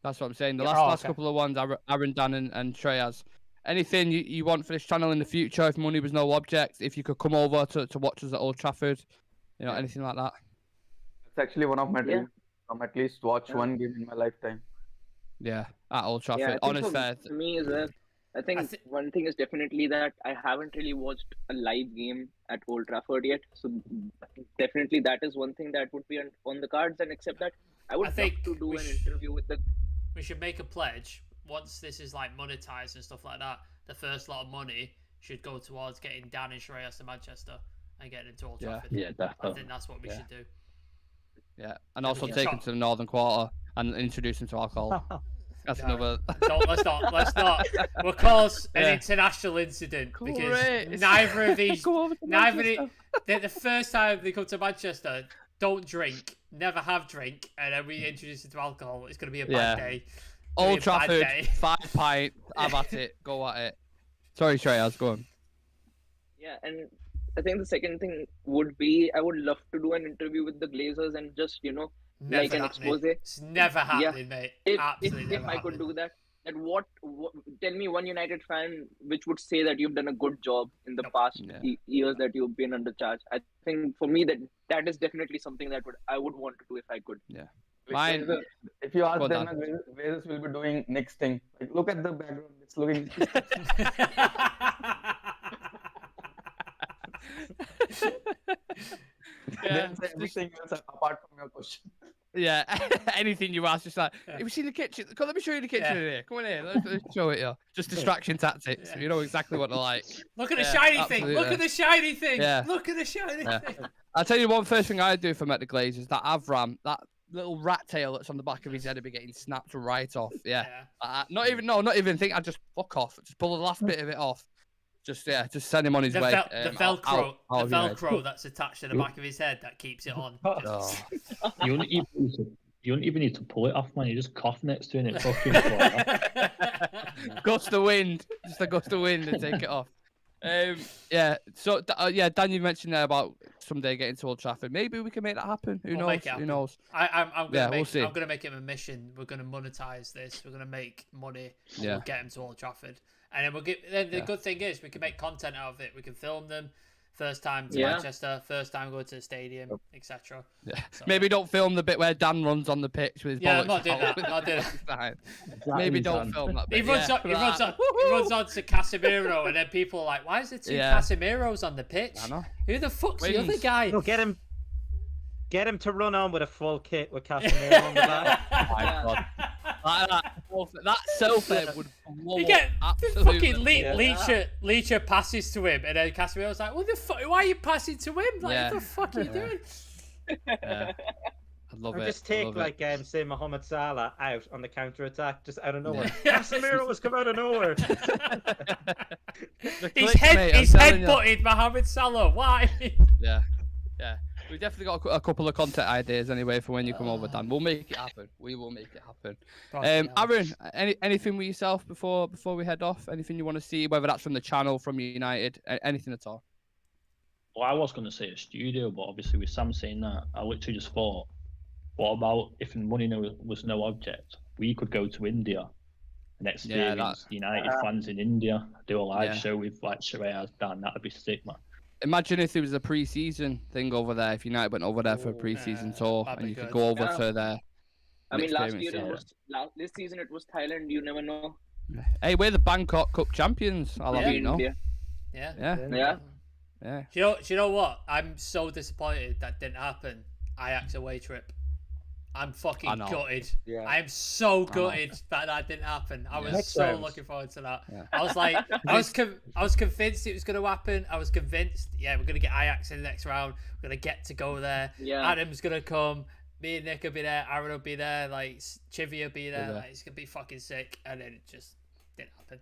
That's what I'm saying. The last couple of ones, Aaron, Dan, and Shreyas. Anything you want for this channel in the future? If money was no object, if you could come over to watch us at Old Trafford, you know, anything like that. It's actually one of my dreams. At least watch one game in my lifetime. Yeah, at Old Trafford. Honest fair. For me is that I think one thing is definitely that I haven't really watched a live game at Old Trafford yet. So definitely that is one thing that would be on the cards. And except that, I would love to do an interview with the... We should make a pledge. Once this is like monetized and stuff like that, the first lot of money should go towards getting Dan and Shreyas to Manchester and getting into Old Trafford. Yeah, definitely. I think that's what we should do. Yeah, and also take him to the Northern Quarter and introduce him to alcohol. That's another. Let's not. We'll cause an international incident because neither of these, the first time they come to Manchester, don't drink, never have drink, and then we introduce them to alcohol. It's going to be a bad day. Old Trafford, 5 pints, have at it, go at it. Sorry, Shreyas, go on. Yeah, and I think the second thing would be I would love to do an interview with the Glazers and just, you know, never like an expose. It's never happening, mate. If I could do that, then what? Tell me one United fan which would say that you've done a good job in the past years that you've been under charge. I think for me that is definitely something that I would want to do if I could. Yeah. If you ask them, Wales will be doing next thing. Like, look at the background; it's looking. Everything else apart from your question. Yeah, anything you ask, just like, have you seen the kitchen? Come, let me show you the kitchen in here. Come on here, let's show it here. Just distraction tactics. You know exactly what they're like. Look at the shiny thing. Look at the shiny thing. Yeah. Look at the shiny thing. I'll tell you one first thing I'd do if I met the Glazers, that Avram, that little rat tail that's on the back of his head would be getting snapped right off. Yeah. Not even think. I'd just fuck off. Just pull the last bit of it off. Just send him on his way. The Velcro that's attached to the back of his head that keeps it on. You don't even need to pull it off, man. You just cough next to it and it fucking gust of wind. Just a gust of wind and take it off. So Dan, you mentioned there about someday getting to Old Trafford. Maybe we can make that happen. Who knows? Who knows? I'm gonna make it a mission. We're gonna monetize this. We're gonna make money. We'll get him to Old Trafford, and then we'll get. Then the good thing is we can make content out of it. We can film them. First time to Manchester, first time going to the stadium, etc. Yeah. So, maybe don't film the bit where Dan runs on the pitch with his bollocks. I'm not doing that. Not doing that. Maybe don't film that bit. He runs on to Casemiro, and then people are like, why is there 2 Casemiros on the pitch? I know. Who the fuck's the other guy? No, get him to run on with a full kit with Casemiro on the back. Oh my God. That selfie would blow up. Fucking Leacher passes to him, and then Casemiro's like, "What the fuck? Why are you passing to him? Like, what the fuck are you doing?" I love or it. just take like say Mohamed Salah out on the counter attack, just out of nowhere. Casemiro was come out of nowhere. He's headbutted Mohamed Salah. Why? Yeah. We definitely got a couple of content ideas anyway for when you come over, Dan. We'll make it happen. We will make it happen. Aaron, anything with yourself before we head off? Anything you want to see, whether that's from the channel, from United, anything at all? Well, I was going to say a studio, but obviously with Sam saying that, I literally just thought, what about if money was no object? We could go to India and experience United fans in India, do a live show with like Shreyas, Dan. That'd be sick, man. Imagine if there was a pre-season thing over there. If United went over there for a pre-season tour, and you could go over to there. I mean, this season it was Thailand. You never know. Hey, we're the Bangkok Cup champions. I'll have you know. Yeah. Do you know what? I'm so disappointed that didn't happen. Ajax away trip. I'm fucking gutted. Yeah. I'm so gutted that didn't happen. I was so looking forward to that. Yeah. I was like, I was convinced it was going to happen. I was convinced, we're going to get Ajax in the next round. We're going to get to go there. Yeah. Adam's going to come. Me and Nick will be there. Aaron will be there. Like Chivy will be there. Like, it's going to be fucking sick. And then it just didn't happen.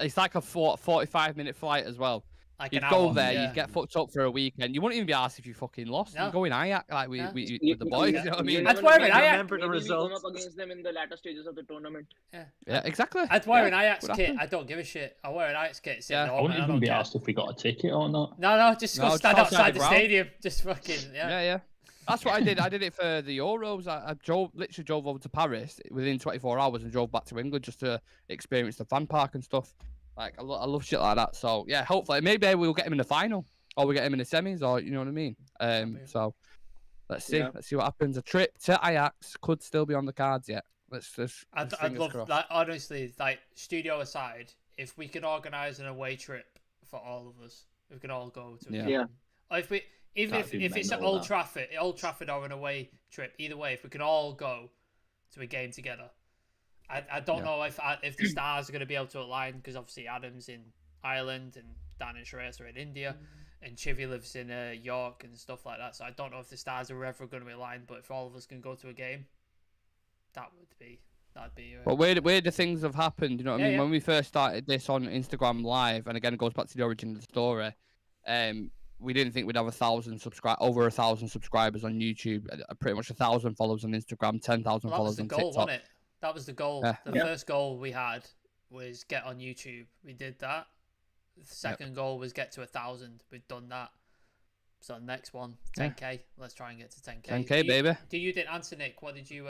It's like a 45-minute flight as well. Like you go there, you get fucked up for a weekend. You wouldn't even be asked if you fucking lost. You go in Ajax with the boys. You know what I mean? That's why in Ajax. Remember the results. Come up against them in the latter stages of the tournament. Yeah, exactly. I'd wear an Ajax kit. I don't give a shit. I wear an Ajax kit. I wouldn't even be asked if we got a ticket or not. No, just go stand outside the stadium. Just fucking Yeah. That's what I did. I did it for the Euros. I literally drove over to Paris within 24 hours and drove back to England just to experience the fan park and stuff. Like, I love shit like that. So, yeah, hopefully, maybe we'll get him in the final, or we get him in the semis, or you know what I mean? So, let's see. Yeah. Let's see what happens. A trip to Ajax could still be on the cards yet. I'd love that. Honestly, like, studio aside, if we could organise an away trip for all of us, we could all go to if it's at Old Trafford or an away trip, either way, if we can all go to a game together. I don't know if the stars are going to be able to align, because obviously Adam's in Ireland and Dan and Shreyas are in India, and Chivy lives in York and stuff like that. So I don't know if the stars are ever going to be aligned. But if all of us can go to a game, that'd be. But where the things have happened, you know what I mean? Yeah. When we first started this on Instagram Live, and again it goes back to the origin of the story, we didn't think we'd have over 1,000 subscribers on YouTube, pretty much 1,000 followers on Instagram, 10,000 followers on TikTok. Wasn't it? That was the goal. The first goal we had was get on YouTube. We did that. The second goal was get to 1,000. We've done that. So next one, 10k. Let's try and get to 10k. 10k, baby. You didn't answer, Nick. What did you?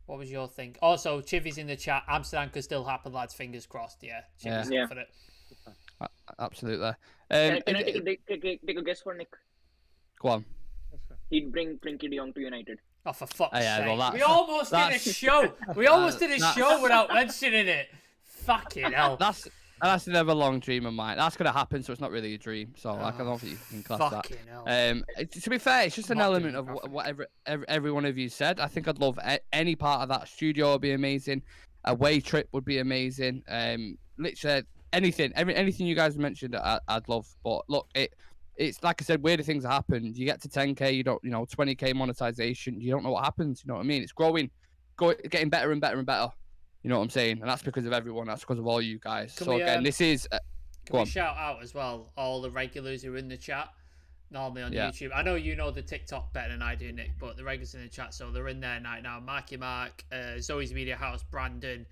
What was your thing? Also, Chivy's in the chat. Amsterdam could still happen, lads. Fingers crossed. Yeah. Chivy's up for it. Absolutely. Can I take a guess for Nick? Go on. He'd bring Frenkie de Jong to United. Oh, for fuck's sake. Well, we almost did a show. We almost did a show without mentioning it. Fucking hell. That's another long dream of mine. That's going to happen, so it's not really a dream. So I don't think you can class that. Hell. To be fair, it's just an element of whatever every one of you said. I think I'd love any part of that. Studio would be amazing. Away trip would be amazing. Literally anything you guys mentioned, I'd love. But look, it's like I said, weirder things happen. You get to 10k, you don't, 20k monetization. You don't know what happens. You know what I mean? It's getting better and better and better. You know what I'm saying? And that's because of everyone. That's because of all you guys. This is. Can we shout out as well all the regulars who are in the chat normally on YouTube? I know you know the TikTok better than I do, Nick, but the regulars in the chat, so they're in there right now. Marky Mark, Zoe's Media House, Brandon.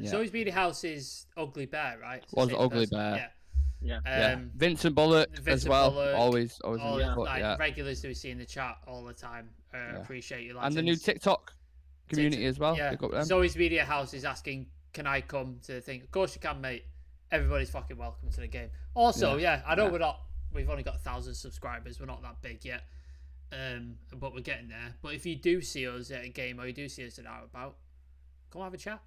Zoe's Media House is Ugly Bear, right? Was Ugly Bear. Yeah. Vincent Bullock as well. Bullock, always regulars who we see in the chat all the time. Appreciate you, lads. And the new TikTok community as well. Yeah. Zoe's Media House is asking, can I come to the thing? Of course you can, mate. Everybody's fucking welcome to the game. Also, I know we've only got 1,000 subscribers. We're not that big yet. But we're getting there. But if you do see us at a game, or you do see us at Out About, come have a chat.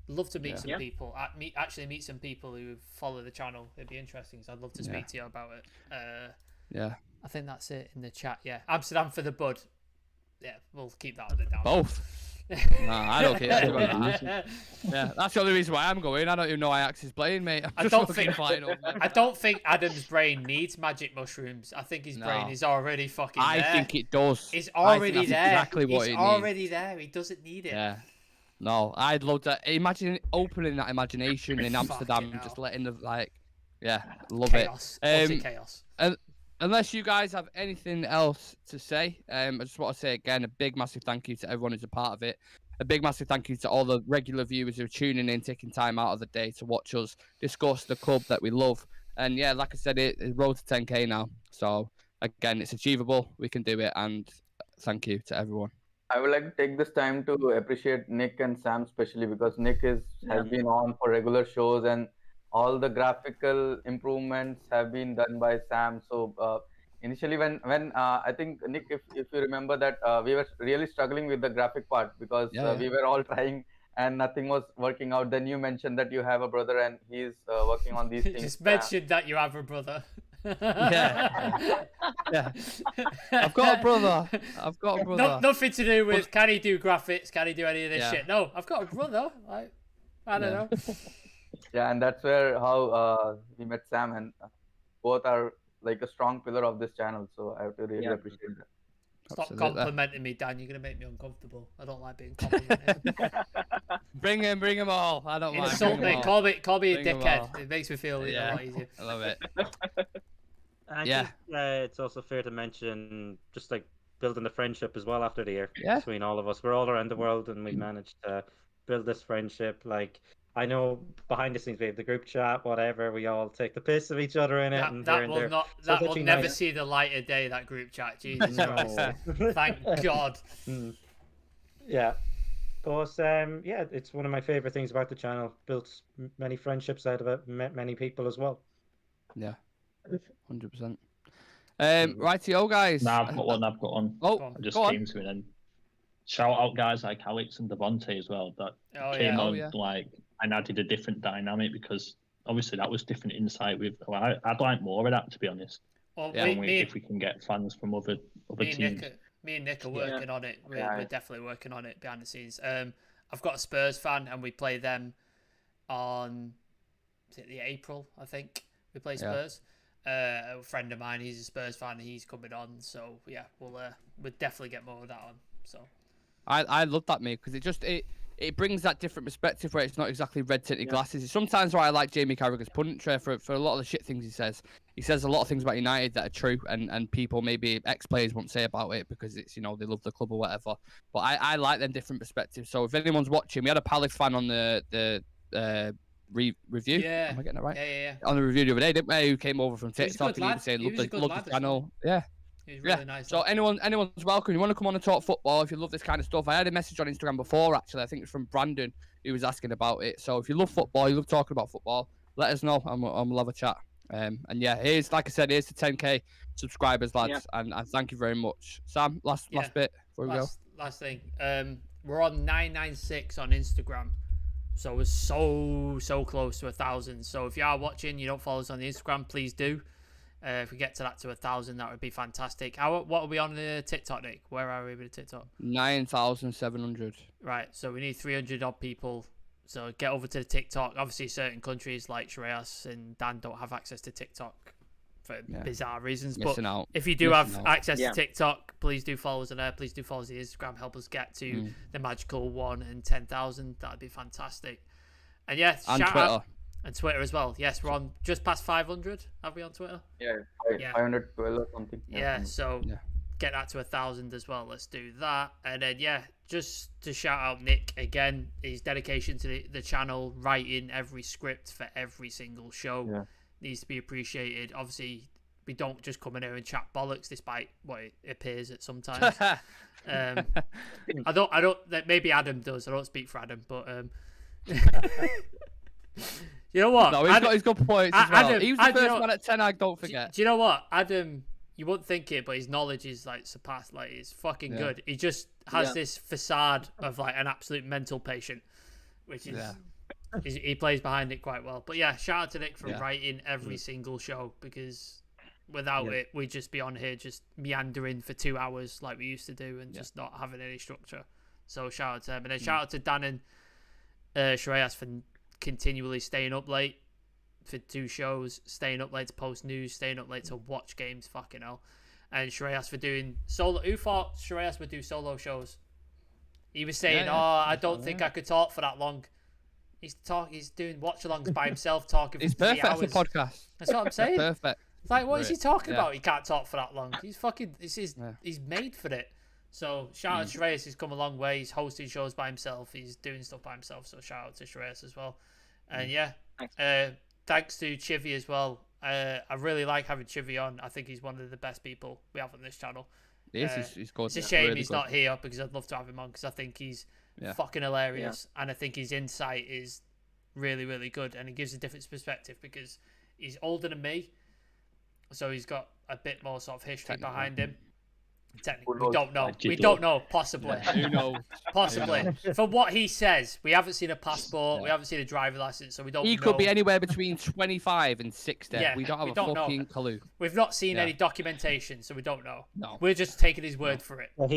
Love to meet some people. Meet some people who follow the channel. It'd be interesting. So I'd love to speak to you about it. I think that's it in the chat. Yeah, Amsterdam for the bud. Yeah, we'll keep that on the down. Both. No, I don't care about that. Yeah, that's the only reason why I'm going. I don't even know Ajax is playing, mate. I don't think Adam's brain needs magic mushrooms. I think his brain is already fucking there. I think it does. It's already there. Exactly what it's already there. He doesn't need it. Yeah. No, I'd love to imagine opening that imagination in Amsterdam, just letting the love chaos. it. Chaos. Unless you guys have anything else to say, I just want to say again a big massive thank you to everyone who's a part of it. A big massive thank you to all the regular viewers who are tuning in, taking time out of the day to watch us discuss the club that we love. And yeah, like I said, it's road to 10k now. So again, it's achievable. We can do it. And thank you to everyone. I would like to take this time to appreciate Nick and Sam, especially because Nick has been on for regular shows, and all the graphical improvements have been done by Sam. So initially, when I think Nick, if you remember that we were really struggling with the graphic part because we were all trying and nothing was working out. Then you mentioned that you have a brother and he's working on these things. Just mentioned that you have a brother. Yeah. I've got a brother. Nothing to do with can he do graphics, can he do any of this shit. No, I've got a brother. I don't know. Yeah, and that's how we met Sam, and both are like a strong pillar of this channel. So I have to really appreciate that. Stop complimenting me, Dan. You're gonna make me uncomfortable. I don't like being complimented. Bring him all. I don't mind. Insult me. Call me a dickhead. It makes me feel a lot easier. I love it. I think it's also fair to mention just like building the friendship as well after the year between all of us. We're all around the world and we managed to build this friendship. Like, I know behind the scenes we have the group chat, whatever. We all take the piss of each other in it. That will never see the light of day. That group chat, Jesus Christ! Thank God. Yeah, but it's one of my favorite things about the channel. Built many friendships out of it. Met many people as well. Yeah, 100%. Rightio, guys. Nah, I've got one. Oh, I just came to an end. Shout out guys like Alex and Devontae as well that came on like and added a different dynamic because obviously that was different insight. I'd like more of that, to be honest. Well, if we can get fans from other teams. Me and Nick are working on it. We're definitely working on it behind the scenes. I've got a Spurs fan and we play them on the April, I think. We play Spurs. A friend of mine, he's a Spurs fan. He's coming on, so yeah, we'll definitely get more of that on. So. I love that, mate, because it brings that different perspective where it's not exactly red tinted glasses. It's sometimes why I like Jamie Carragher's punditry for a lot of the shit things he says. He says a lot of things about United that are true, and people maybe ex-players won't say about it because it's, they love the club or whatever. But I like them different perspectives. So if anyone's watching, we had a Palace fan on the review. Yeah. Am I getting it right? Yeah. On the review the other day, didn't we? Who came over from TikTok and he was saying love the channel. Yeah. He's really nice. So anyone's welcome. You want to come on and talk football if you love this kind of stuff. I had a message on Instagram before, actually. I think it was from Brandon who was asking about it. So if you love football, you love talking about football, let us know and we'll have a chat. And yeah, here's the 10k subscribers, lads, and thank you very much. Sam, last bit before we go. Last thing. We're on 996 on Instagram. So we're so close to 1,000. So if you are watching, you don't follow us on the Instagram, please do. If we get to 1,000, that would be fantastic. What are we on the TikTok, Nick? Where are we with the TikTok? 9,700. Right, so we need 300 odd people. So get over to the TikTok. Obviously, certain countries like Shreyas and Dan don't have access to TikTok for bizarre reasons. Missing but out. If you do have access to TikTok, please do follow us on there. Please do follow us on Instagram. Help us get to the magical 1 and 10,000. That'd be fantastic. And and shout Twitter. out. And Twitter as well. Yes, we're on just past 500. Have we on Twitter? Yeah, 512 or something. So get that to 1,000 as well. Let's do that. And then, just to shout out Nick again, his dedication to the channel, writing every script for every single show needs to be appreciated. Obviously, we don't just come in here and chat bollocks, despite what it appears at sometimes. I don't. Maybe Adam does. I don't speak for Adam, but you know what? No, he's got points as well. He was the first man at 10 don't forget. Do you know what? Adam, you wouldn't think it, but his knowledge is like surpassed. Like, it's fucking good. He just has this facade of like an absolute mental patient, which is he plays behind it quite well. But yeah, shout out to Nick for writing every single show, because without it, we'd just be on here just meandering for 2 hours like we used to do and just not having any structure. So shout out to them. And then shout out to Dan and Shreyas for continually staying up late for 2 shows, staying up late to post news, staying up late to watch games, fucking hell. And Shreyas for doing solo. Who thought Shreyas would do solo shows? He was saying, I don't think I could talk for that long. He's doing watch-alongs by himself, talking for 3 hours. It's perfect for podcast. That's what I'm saying. Perfect. It's like, what is he talking about? He can't talk for that long. He's fucking. He's made for it. So shout out to Shreyas. He's come a long way. He's hosting shows by himself. He's doing stuff by himself. So shout out to Shreyas as well. And thanks to Chivy as well. I really like having Chivy on. I think he's one of the best people we have on this channel. He's good. It's a shame he's not here because I'd love to have him on because I think he's fucking hilarious and I think his insight is really, really good and it gives a different perspective because he's older than me, so he's got a bit more sort of history behind him. Technically, we don't know. We don't know. Possibly. Who knows? Possibly. From what he says, we haven't seen a passport. We haven't seen a driver license, so we don't know. He could be anywhere between 25 and 60. Yeah, we don't have a fucking clue. We've not seen any documentation, so we don't know. No. We're just taking his word for it. Well,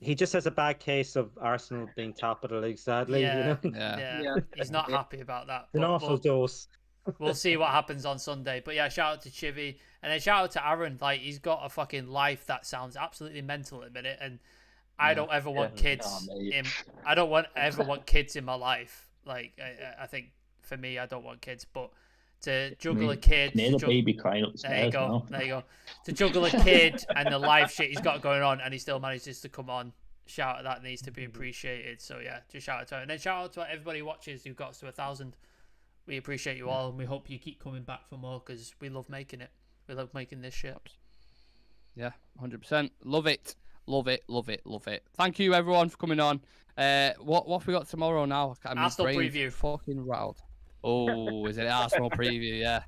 he just has a bad case of Arsenal being top of the league, sadly. Yeah, you know? He's not happy about that. An awful dose. We'll see what happens on Sunday. But yeah, shout out to Chivy. And then shout out to Aaron. Like, he's got a fucking life that sounds absolutely mental at the minute. And I don't ever want kids I don't ever want kids in my life. Like, I think for me, I don't want kids. But to juggle a kid... baby crying upstairs. There you go. To juggle a kid and the life shit he's got going on and he still manages to come on. Shout out, that needs to be appreciated. So yeah, just shout out to him. And then shout out to everybody who watches who got us to 1,000. We appreciate you all, and we hope you keep coming back for more because we love making it. We love making this shit. Yeah, 100%. Love it. Love it. Love it. Love it. Thank you, everyone, for coming on. What have we got tomorrow now? Arsenal preview. Fucking rattled. Oh, is it Arsenal preview? Yeah.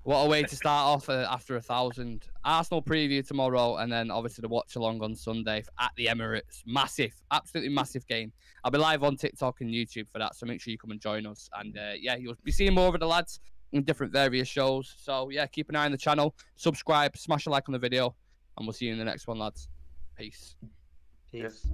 What a way to start off after 1,000. Arsenal preview tomorrow, and then obviously the watch along on Sunday at the Emirates. Massive, absolutely massive game. I'll be live on TikTok and YouTube for that, so make sure you come and join us. And yeah, you'll be seeing more of the lads in different various shows. So yeah, keep an eye on the channel, subscribe, smash a like on the video, and we'll see you in the next one, lads. Peace. Peace.